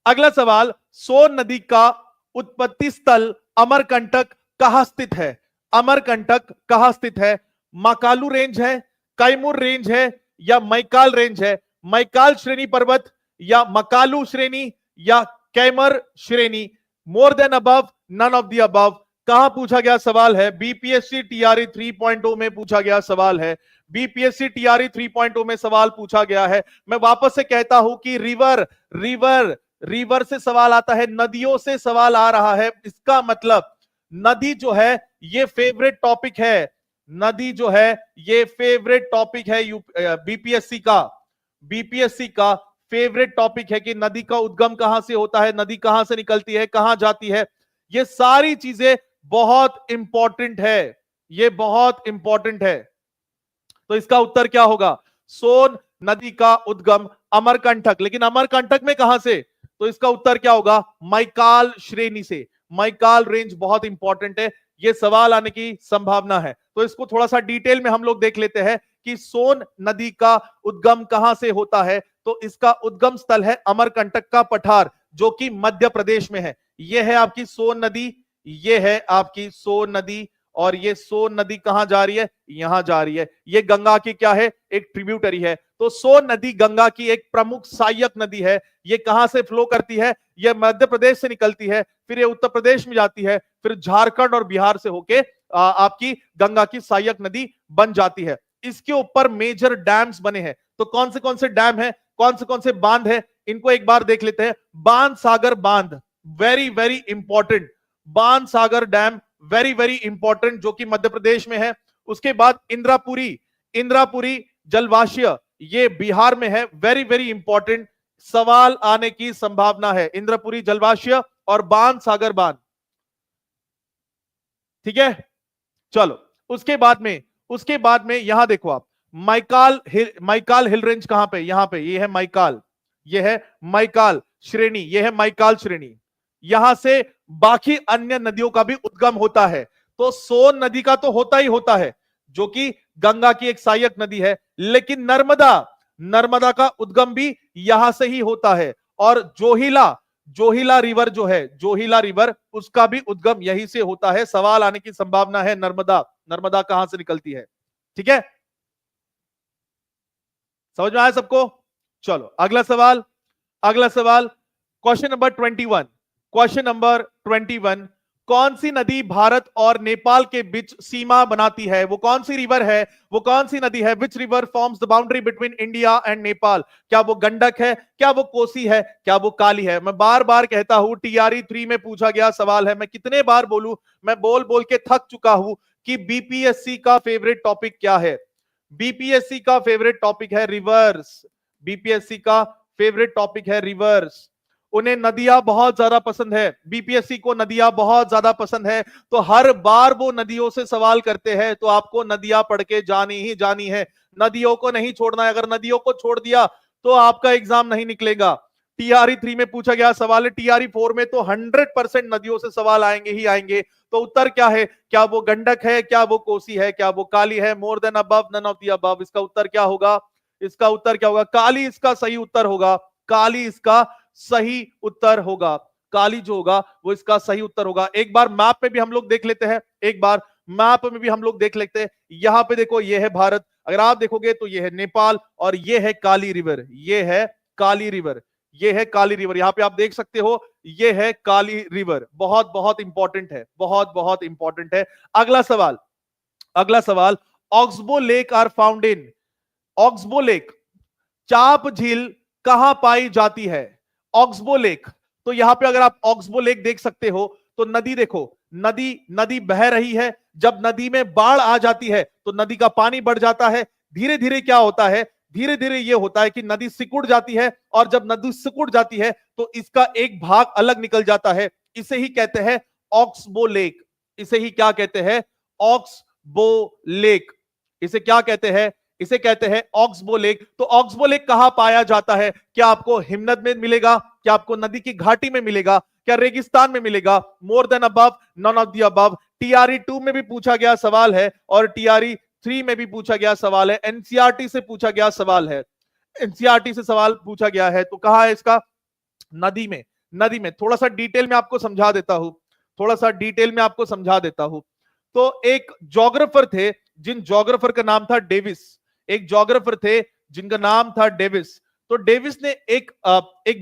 अगला सवाल, सोन नदी का उत्पत्ति स्थल अमरकंटक कहां स्थित है? अमरकंटक कहां स्थित है? माकालू रेंज है, कैमूर रेंज है, या मैकाल रेंज है? मैकाल श्रेणी पर्वत, या मकालू श्रेणी, या कैमर श्रेणी? More than above, none of the above. कहां पूछा गया सवाल है? बीपीएससी टीआरई 3.0 में पूछा गया सवाल है, बीपीएससी टीआरई 3.0 में सवाल पूछा गया है। मैं वापस से कहता हूं कि रिवर से सवाल आता है, नदियों से सवाल आ रहा है। इसका मतलब नदी जो है ये फेवरेट टॉपिक है, नदी जो है ये फेवरेट टॉपिक है बीपीएससी का फेवरेट टॉपिक है कि नदी का उद्गम कहां से होता है, नदी कहां से निकलती है, कहां जाती है। ये सारी चीजें बहुत इंपॉर्टेंट है, ये बहुत इंपॉर्टेंट है। तो इसका उत्तर क्या होगा? सोन नदी का उद्गम अमरकंटक, लेकिन अमरकंटक में कहां से? तो इसका उत्तर क्या होगा? मैकाल श्रेणी से। मैकाल रेंज बहुत इंपॉर्टेंट है, ये सवाल आने की संभावना है। तो इसको थोड़ा सा डिटेल में हम लोग देख लेते हैं कि सोन नदी का उद्गम कहां से होता है। तो इसका उद्गम स्थल है अमरकंटक का पठार, जो कि मध्य प्रदेश में है। यह है आपकी सोन नदी, ये है आपकी सोन नदी, और ये सोन नदी कहां जा रही है? यहां जा रही है। ये गंगा की क्या है? एक ट्रिब्यूटरी है। तो सोन नदी गंगा की एक प्रमुख सहायक नदी है। ये कहां से फ्लो करती है? ये मध्य प्रदेश से निकलती है, फिर ये उत्तर प्रदेश में जाती है, फिर झारखंड और बिहार से होके आपकी गंगा की सहायक नदी बन जाती है। इसके ऊपर मेजर डैम्स बने हैं। तो कौन से डैम है, कौन से बांध है, इनको एक बार देख लेते हैं। बांध सागर बांध, वेरी वेरी इंपॉर्टेंट, बांध सागर डैम वेरी वेरी इंपॉर्टेंट, जो कि मध्य प्रदेश में है। उसके बाद इंद्रापुरी जलवाष्य ये बिहार में है, वेरी वेरी इंपॉर्टेंट सवाल आने की संभावना है। इंद्रपुरी जलवाष्य और बाण सागर बांध, ठीक है। चलो उसके बाद में यहां देखो आप, माइकाल हिल रेंज कहां पे, यहां पे ये है माइकाल, ये है माइकाल श्रेणी, ये है माइकाल श्रेणी। यहां से बाकी अन्य नदियों का भी उद्गम होता है। तो सोन नदी का तो होता ही होता है, जो कि गंगा की एक सहायक नदी है, लेकिन नर्मदा का उद्गम भी यहां से ही होता है। और जोहिला रिवर जो है, जोहिला रिवर, उसका भी उद्गम यहीं से होता है। सवाल आने की संभावना है नर्मदा कहां से निकलती है, ठीक है। समझ में आया सबको? चलो अगला सवाल क्वेश्चन नंबर 21। कौन सी नदी भारत और नेपाल के बीच सीमा बनाती है? वो कौन सी रिवर है, वो कौन सी नदी है? Which river forms the boundary between India and Nepal? क्या वो गंडक है, क्या वो कोसी है, क्या वो काली है? मैं बार बार कहता हूं, टीआरई 3 में पूछा गया सवाल है। मैं कितने बार बोलूं, मैं बोल बोल के थक चुका हूं कि बीपीएससी का फेवरेट टॉपिक क्या है। बीपीएससी का फेवरेट टॉपिक है रिवर्स। बीपीएससी का फेवरेट टॉपिक है रिवर्स। उन्हें नदियां बहुत ज्यादा पसंद है, बीपीएससी को नदियां बहुत ज्यादा पसंद है। तो हर बार वो नदियों से सवाल करते हैं, तो आपको नदियां पढ़ के जानी ही जानी है। नदियों को नहीं छोड़ना है। अगर नदियों को छोड़ दिया तो आपका एग्जाम नहीं निकलेगा। टीआरई 3 में पूछा गया सवाल है, टीआरई 4 में तो 100% नदियों से सवाल आएंगे ही आएंगे। तो उत्तर क्या है? क्या वो गंडक है, क्या वो कोसी है, क्या वो काली है? More than above, none of the above. इसका उत्तर क्या होगा? इसका उत्तर क्या होगा? काली इसका सही उत्तर होगा। काली इसका सही उत्तर होगा। काली जो होगा वो इसका सही उत्तर होगा। एक बार मैप में भी हम लोग देख लेते हैं, यहां पे देखो, ये है भारत, अगर आप देखोगे तो ये है नेपाल, और ये है काली रिवर, ये है काली रिवर, ये है काली रिवर। यहां पे आप देख सकते हो, ये है काली रिवर। बहुत बहुत इंपॉर्टेंट है, बहुत बहुत इंपॉर्टेंट है। अगला सवाल, oxbow lake are found in, oxbow lake, चाप झील कहां पाई जाती है? ऑक्सबो लेक, तो यहां पे अगर आप ऑक्सबो लेक देख सकते हो, तो नदी देखो, नदी बह रही है। जब नदी में बाढ़ आ जाती है तो नदी का पानी बढ़ जाता है। धीरे धीरे क्या होता है? धीरे धीरे ये होता है कि नदी सिकुड़ जाती है, और जब नदी सिकुड़ जाती है तो इसका एक भाग अलग निकल जाता है। इसे ही कहते हैं ऑक्सबो लेक। इसे ही क्या कहते हैं? Oxbow lake. इसे क्या कहते हैं? इसे कहते हैं ऑक्सबो लेक। तो ऑक्सबो लेक कहां पाया जाता है? क्या आपको हिमनद में मिलेगा? क्या आपको नदी की घाटी में मिलेगा? क्या रेगिस्तान में मिलेगा? मोर than above, none of the above. TRE 2 में भी पूछा गया सवाल है, और टीआरई 3 में भी पूछा गया सवाल है। एनसीईआरटी से पूछा गया सवाल है, एनसीईआरटी से सवाल पूछा गया है। तो कहां है इसका? नदी में। नदी में। थोड़ा सा डिटेल में आपको समझा देता हूं, तो एक ज्योग्राफर थे, जिन ज्योग्राफर का नाम था डेविस। एक ज्योग्राफर थे जिनका नाम था डेविस। तो डेविस ने एक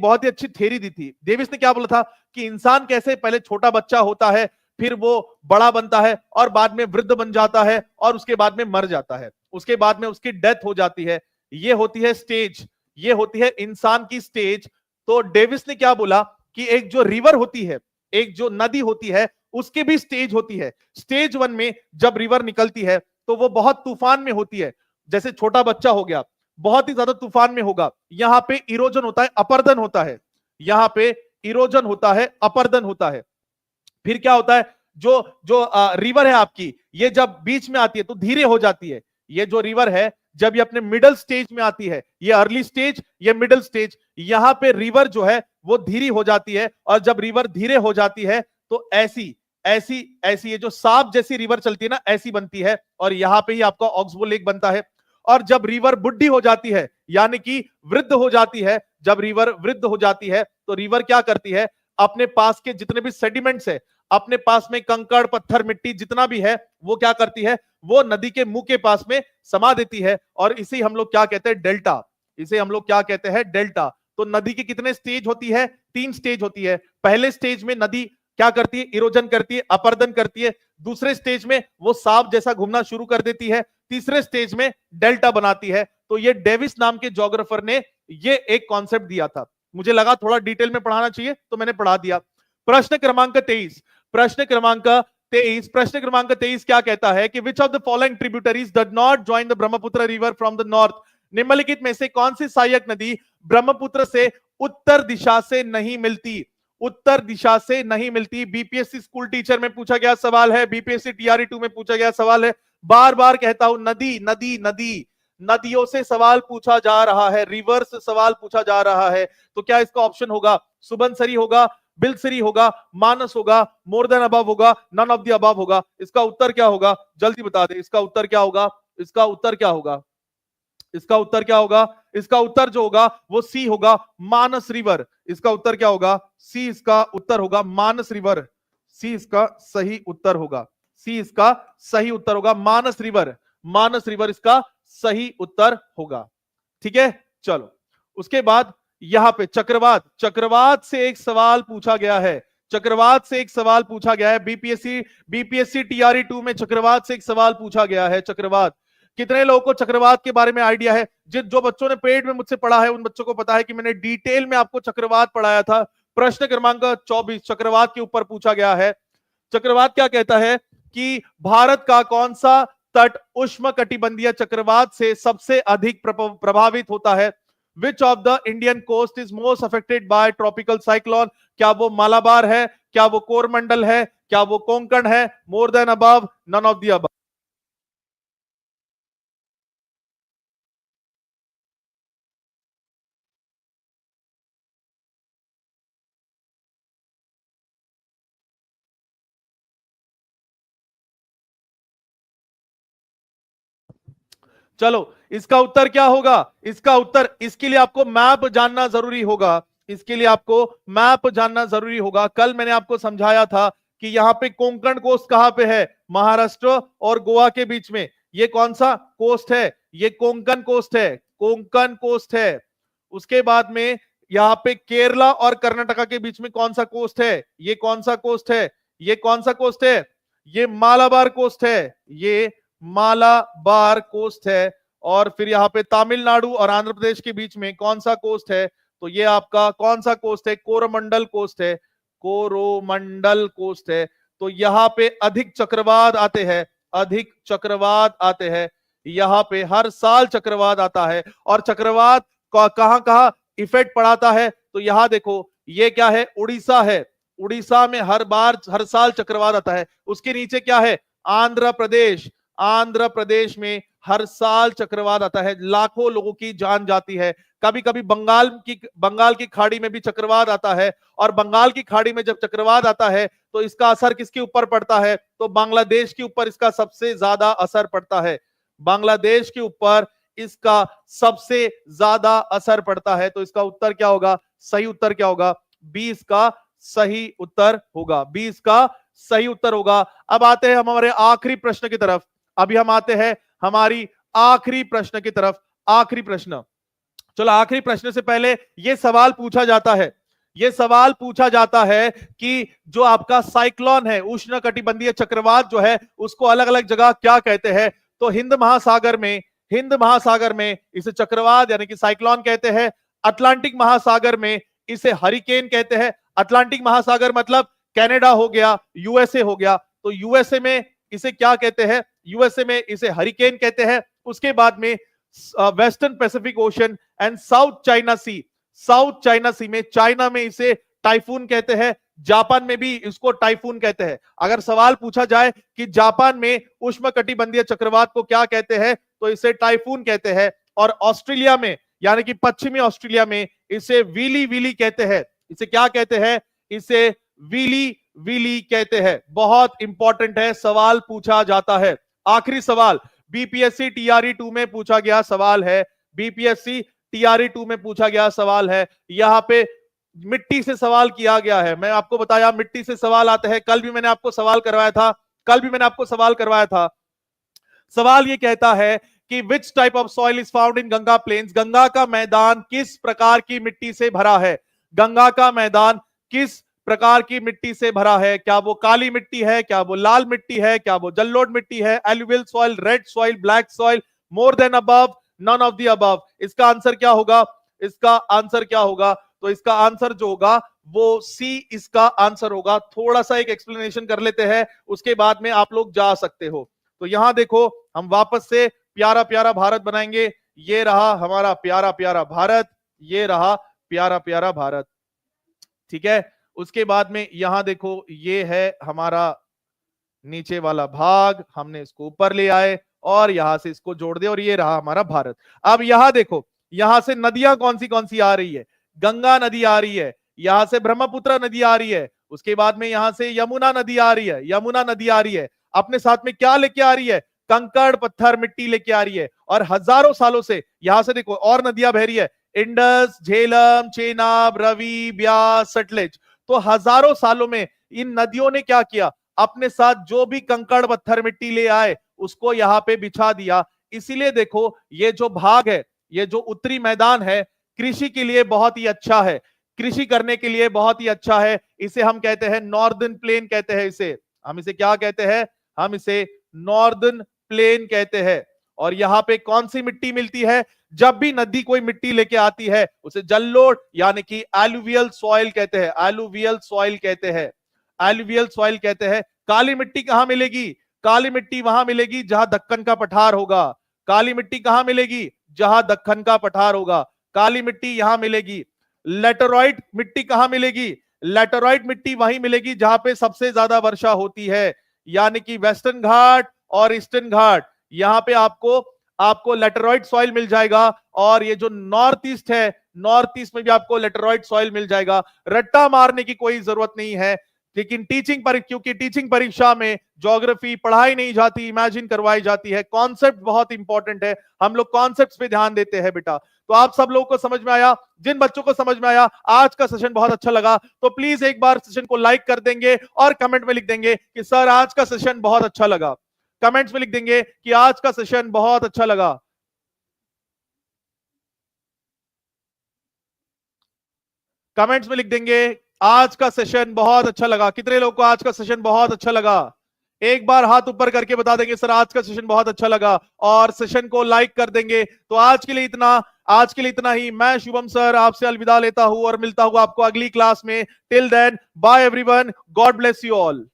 बहुत ही अच्छी थ्योरी दी थी। डेविस ने क्या बोला था कि इंसान कैसे पहले छोटा बच्चा होता है, फिर वो बड़ा बनता है, और बाद में वृद्ध बन जाता है, और उसके बाद में मर जाता है, उसके बाद में उसकी डेथ हो जाती है। ये होती है स्टेज, ये होती है इंसान की स्टेज। तो डेविस ने क्या बोला कि एक जो रिवर होती है, एक जो नदी होती है, उसके भी स्टेज होती है। स्टेज 1 में जब रिवर निकलती है तो वो बहुत तूफान में होती है। जैसे छोटा बच्चा हो गया, बहुत ही ज्यादा तूफान में होगा। यहां पे इरोजन होता है, अपर्दन होता है। यहां पे इरोजन होता है, अपर्दन होता है। फिर क्या होता है? जो रिवर है आपकी, ये जब बीच में आती है तो धीरे हो जाती है। ये जो रिवर है, जब ये अपने मिडिल स्टेज में आती है, ये अर्ली स्टेज, ये मिडिल स्टेज, यहां पे रिवर जो है वो धीरे हो जाती है। और जब रिवर धीरे हो जाती है तो ऐसी ये जो सांप जैसी रिवर चलती है ना, ऐसी बनती है, और यहां पे ही आपका ऑक्सबो लेक बनता है। और जब रिवर बुढ़ी हो जाती है, यानी कि वृद्ध हो जाती है, जब रिवर वृद्ध हो जाती है तो रिवर क्या करती है? अपने पास के जितने भी सेडिमेंट्स है, अपने पास में कंकड़ पत्थर मिट्टी जितना भी है, वो क्या करती है? वो नदी के मुंह के पास में समा देती है। और इसे हम लोग क्या कहते हैं? डेल्टा। इसे हम लोग क्या कहते हैं? डेल्टा। तो नदी की कितने स्टेज होती है? 3 स्टेज होती है। पहले स्टेज में नदी क्या करती है? इरोजन करती है, अपर्दन करती है। दूसरे स्टेज में वो सांप जैसा घूमना शुरू कर देती है। तीसरे स्टेज में डेल्टा बनाती है। तो ये डेविस नाम के ज्योग्राफर ने ये एक कॉन्सेप्ट दिया था। मुझे लगा थोड़ा डिटेल में पढ़ाना चाहिए, तो मैंने पढ़ा दिया। प्रश्न क्रमांक 23, 23, प्रश्न क्रमांक 23 क्या कहता है कि which of the following tributaries did not join the Brahmaputra river from the north. निम्नलिखित में से कौन सी सहायक नदी ब्रह्मपुत्र से उत्तर दिशा से नहीं मिलती? उत्तर दिशा से नहीं मिलती। बीपीएससी स्कूल टीचर में पूछा गया सवाल है, बीपीएससी टीआरई 2 में पूछा गया सवाल है। बार बार कहता हूं, नदी नदी नदी, नदियों से सवाल पूछा जा रहा है, रिवर से सवाल पूछा जा रहा है। तो क्या इसका ऑप्शन होगा? सुबनसरी होगा, बिलसरी होगा, मानस होगा, मोर देन अबव होगा, नन ऑफ द अबव होगा? इसका उत्तर क्या होगा? जल्दी बता दे, इसका उत्तर क्या होगा? इसका उत्तर क्या होगा? इसका उत्तर क्या होगा? इसका उत्तर जो होगा वो सी होगा, मानस रिवर। इसका उत्तर क्या होगा? सी इसका उत्तर होगा, मानस रिवर। सी इसका सही उत्तर होगा। सी इसका सही उत्तर होगा, मानस रिवर। मानस रिवर इसका सही उत्तर होगा। ठीक है, चलो उसके बाद यहां पे चक्रवात, चक्रवात से एक सवाल पूछा गया है। चक्रवात से एक सवाल पूछा गया है बीपीएससी टीआरई 2 में चक्रवात से एक सवाल पूछा गया है। चक्रवात, कितने लोगों को चक्रवात के बारे में आइडिया है? जो बच्चों ने पेड में मुझसे पढ़ा है उन बच्चों को पता है कि मैंने डिटेल में आपको चक्रवात पढ़ाया था। प्रश्न क्रमांक 24 चक्रवात के ऊपर पूछा गया है। चक्रवात क्या कहता है कि भारत का कौन सा तट उष्णकटिबंधीय चक्रवात से सबसे अधिक प्रभावित होता है? Which of the Indian coast is most affected by tropical cyclone? क्या वो मालाबार है? क्या वो कोरमंडल है? क्या वो कोंकण है? More than above, none of the above? चलो इसका उत्तर क्या होगा? इसका उत्तर, इसके लिए आपको मैप जानना जरूरी होगा। इसके लिए आपको मैप जानना जरूरी होगा। कल मैंने आपको समझाया था कि यहां पे कोंकण कोस्ट कहां पे है? महाराष्ट्र और गोवा के बीच में। ये कौन सा कोस्ट है? ये कोंकण कोस्ट है। कोंकण कोस्ट है। उसके बाद में यहां पे केरला और कर्नाटका के बीच में कौन सा कोस्ट है? ये कौन सा कोस्ट है? ये कौन सा कोस्ट है? ये मालाबार कोस्ट है। ये मालाबार कोस्ट है। और फिर यहाँ पे तमिलनाडु और आंध्र प्रदेश के बीच में कौन सा कोस्ट है? तो ये आपका कौन सा कोस्ट है? कोरोमंडल कोस्ट है। कोरोमंडल कोस्ट है। तो यहाँ पे अधिक चक्रवात आते हैं, अधिक चक्रवात आते हैं। यहाँ पे हर साल चक्रवात आता है। और चक्रवात कहां कहां इफेक्ट पड़ाता है? तो यहां देखो, ये क्या है? उड़ीसा है। उड़ीसा में हर साल चक्रवात आता है। उसके नीचे क्या है? आंध्र प्रदेश। आंध्र प्रदेश में हर साल चक्रवात आता है, लाखों लोगों की जान जाती है। कभी कभी बंगाल की खाड़ी में भी चक्रवात आता है। और बंगाल की खाड़ी में जब चक्रवात आता है तो इसका असर किसके ऊपर पड़ता है? तो बांग्लादेश के ऊपर इसका सबसे ज्यादा असर पड़ता है। बांग्लादेश के ऊपर इसका सबसे ज्यादा असर पड़ता है। तो इसका उत्तर क्या होगा? सही उत्तर क्या होगा? 20 का सही उत्तर होगा। 20 का सही उत्तर होगा। अब आते हैं हम हमारे आखिरी प्रश्न की तरफ। अभी हम आते हैं हमारी आखिरी प्रश्न की तरफ। आखिरी प्रश्न, चलो आखिरी प्रश्न से पहले यह सवाल पूछा जाता है, यह सवाल पूछा जाता है कि जो आपका साइक्लोन है, उष्णकटिबंधीय चक्रवात जो है, उसको अलग अलग जगह क्या कहते हैं? तो हिंद महासागर में इसे चक्रवात यानी कि साइक्लोन कहते हैं। अटलांटिक महासागर में इसे हरिकेन कहते हैं। अटलांटिक महासागर मतलब कनाडा हो गया, यूएसए हो गया। तो यूएसए में इसे क्या कहते हैं? यूएसए में इसे हरिकेन कहते हैं। उसके बाद में western Pacific Ocean and South China Sea, South China Sea में, चाइना में इसे टाइफून कहते हैं। जापान में भी इसको टाइफून कहते हैं। अगर सवाल पूछा जाए कि जापान में उष्णकटिबंधीय चक्रवात को क्या कहते हैं, तो इसे टाइफून कहते हैं। और ऑस्ट्रेलिया में यानी कि पश्चिमी ऑस्ट्रेलिया में इसे वीली वीली कहते हैं। इसे क्या कहते हैं? इसे वीली वीली कहते हैं। बहुत इंपॉर्टेंट है, सवाल पूछा जाता है। आखिरी सवाल बीपीएससी टीआरई 2 में पूछा गया सवाल है। बीपीएससी टीआरई 2 में पूछा गया सवाल है। यहां पे मिट्टी से सवाल किया गया है। मैं आपको बताया मिट्टी से सवाल आते हैं। कल भी मैंने आपको सवाल करवाया था। सवाल ये कहता है कि which type of soil is found in Ganga plains? Ganga का मैदान किस प्रकार की मिट्टी से भरा है? गंगा का मैदान किस प्रकार की मिट्टी से भरा है? क्या वो काली मिट्टी है? क्या वो लाल मिट्टी है? क्या वो जलोढ़ मिट्टी है? Alluvial soil, red soil, black soil, more than above, none of the above? इसका आंसर क्या होगा? इसका आंसर क्या होगा? तो इसका आंसर जो होगा वो सी इसका आंसर होगा। थोड़ा सा एक एक्सप्लेनेशन कर लेते हैं, उसके बाद में आप लोग जा सकते हो। तो यहां देखो, हम वापस से प्यारा प्यारा भारत बनाएंगे। ये रहा हमारा प्यारा प्यारा भारत, ये रहा प्यारा प्यारा भारत, ठीक है। उसके बाद में यहां देखो, ये है हमारा नीचे वाला भाग, हमने इसको ऊपर ले आए और यहां से इसको जोड़ दे और ये रहा हमारा भारत। अब यहां देखो, यहां से नदियां कौन सी आ रही है, गंगा नदी आ रही है, यहां से ब्रह्मपुत्र नदी आ रही है, उसके बाद में यहां से यमुना नदी आ रही है, यमुना नदी आ रही है। अपने साथ में क्या लेके आ रही है, कंकड़ पत्थर मिट्टी लेके आ रही है। और हजारों सालों से यहां से देखो और नदियां बह रही है, इंडस, झेलम, चेनाब, रवि, ब्यास, सतलज। तो हजारों सालों में इन नदियों ने क्या किया, अपने साथ जो भी कंकड़ पत्थर मिट्टी ले आए उसको यहां पे बिछा दिया। इसीलिए देखो, ये जो भाग है, ये जो उत्तरी मैदान है, कृषि के लिए बहुत ही अच्छा है, कृषि करने के लिए बहुत ही अच्छा है। इसे हम कहते हैं नॉर्दर्न प्लेन कहते हैं। इसे हम इसे क्या कहते हैं, हम इसे नॉर्दर्न प्लेन कहते हैं। और यहां पे कौन सी मिट्टी मिलती है, जब भी नदी कोई मिट्टी लेके आती है उसे जल्लोड़ यानी कि एलुवियल सॉइल कहते हैं, एलुवियल सॉइल कहते हैं, एलुवियल सॉइल कहते हैं। काली मिट्टी कहां मिलेगी, काली मिट्टी वहां मिलेगी जहां दक्कन का पठार होगा। काली मिट्टी कहां मिलेगी, जहां दक्कन का पठार होगा, काली मिट्टी यहां मिलेगी। लेटराइट मिट्टी कहां मिलेगी, लेटराइट मिट्टी वहीं मिलेगी जहां पे सबसे ज्यादा वर्षा होती है, यानी कि वेस्टर्न घाट और ईस्टर्न घाट। यहां पे आपको लेटराइट सॉइल मिल जाएगा। और ये जो नॉर्थ ईस्ट है, नॉर्थ ईस्ट में भी आपको लेटराइट सॉइल मिल जाएगा। रट्टा मारने की कोई जरूरत नहीं है, लेकिन क्योंकि टीचिंग परीक्षा में ज्योग्राफी पढ़ाई नहीं जाती, इमेजिन करवाई जाती है। कॉन्सेप्ट बहुत इंपॉर्टेंट है, हम लोग कॉन्सेप्ट्स पे ध्यान देते हैं बेटा। तो आप सब लोगों को समझ में आया, जिन बच्चों को समझ में आया, आज का सेशन बहुत अच्छा लगा, तो प्लीज एक बार सेशन को लाइक कर देंगे और कमेंट में लिख देंगे कि सर आज का सेशन बहुत अच्छा लगा। कमेंट्स में लिख देंगे कि आज का सेशन बहुत अच्छा लगा। कमेंट्स में लिख देंगे आज का सेशन बहुत अच्छा लगा। कितने लोगों को आज का सेशन बहुत अच्छा लगा, एक बार हाथ ऊपर करके बता देंगे सर आज का सेशन बहुत अच्छा लगा, और सेशन को लाइक कर देंगे। तो आज के लिए इतना ही। मैं शुभम सर आपसे अलविदा लेता हूं और मिलता हूं आपको अगली क्लास में। Till then bye everyone, god bless you all.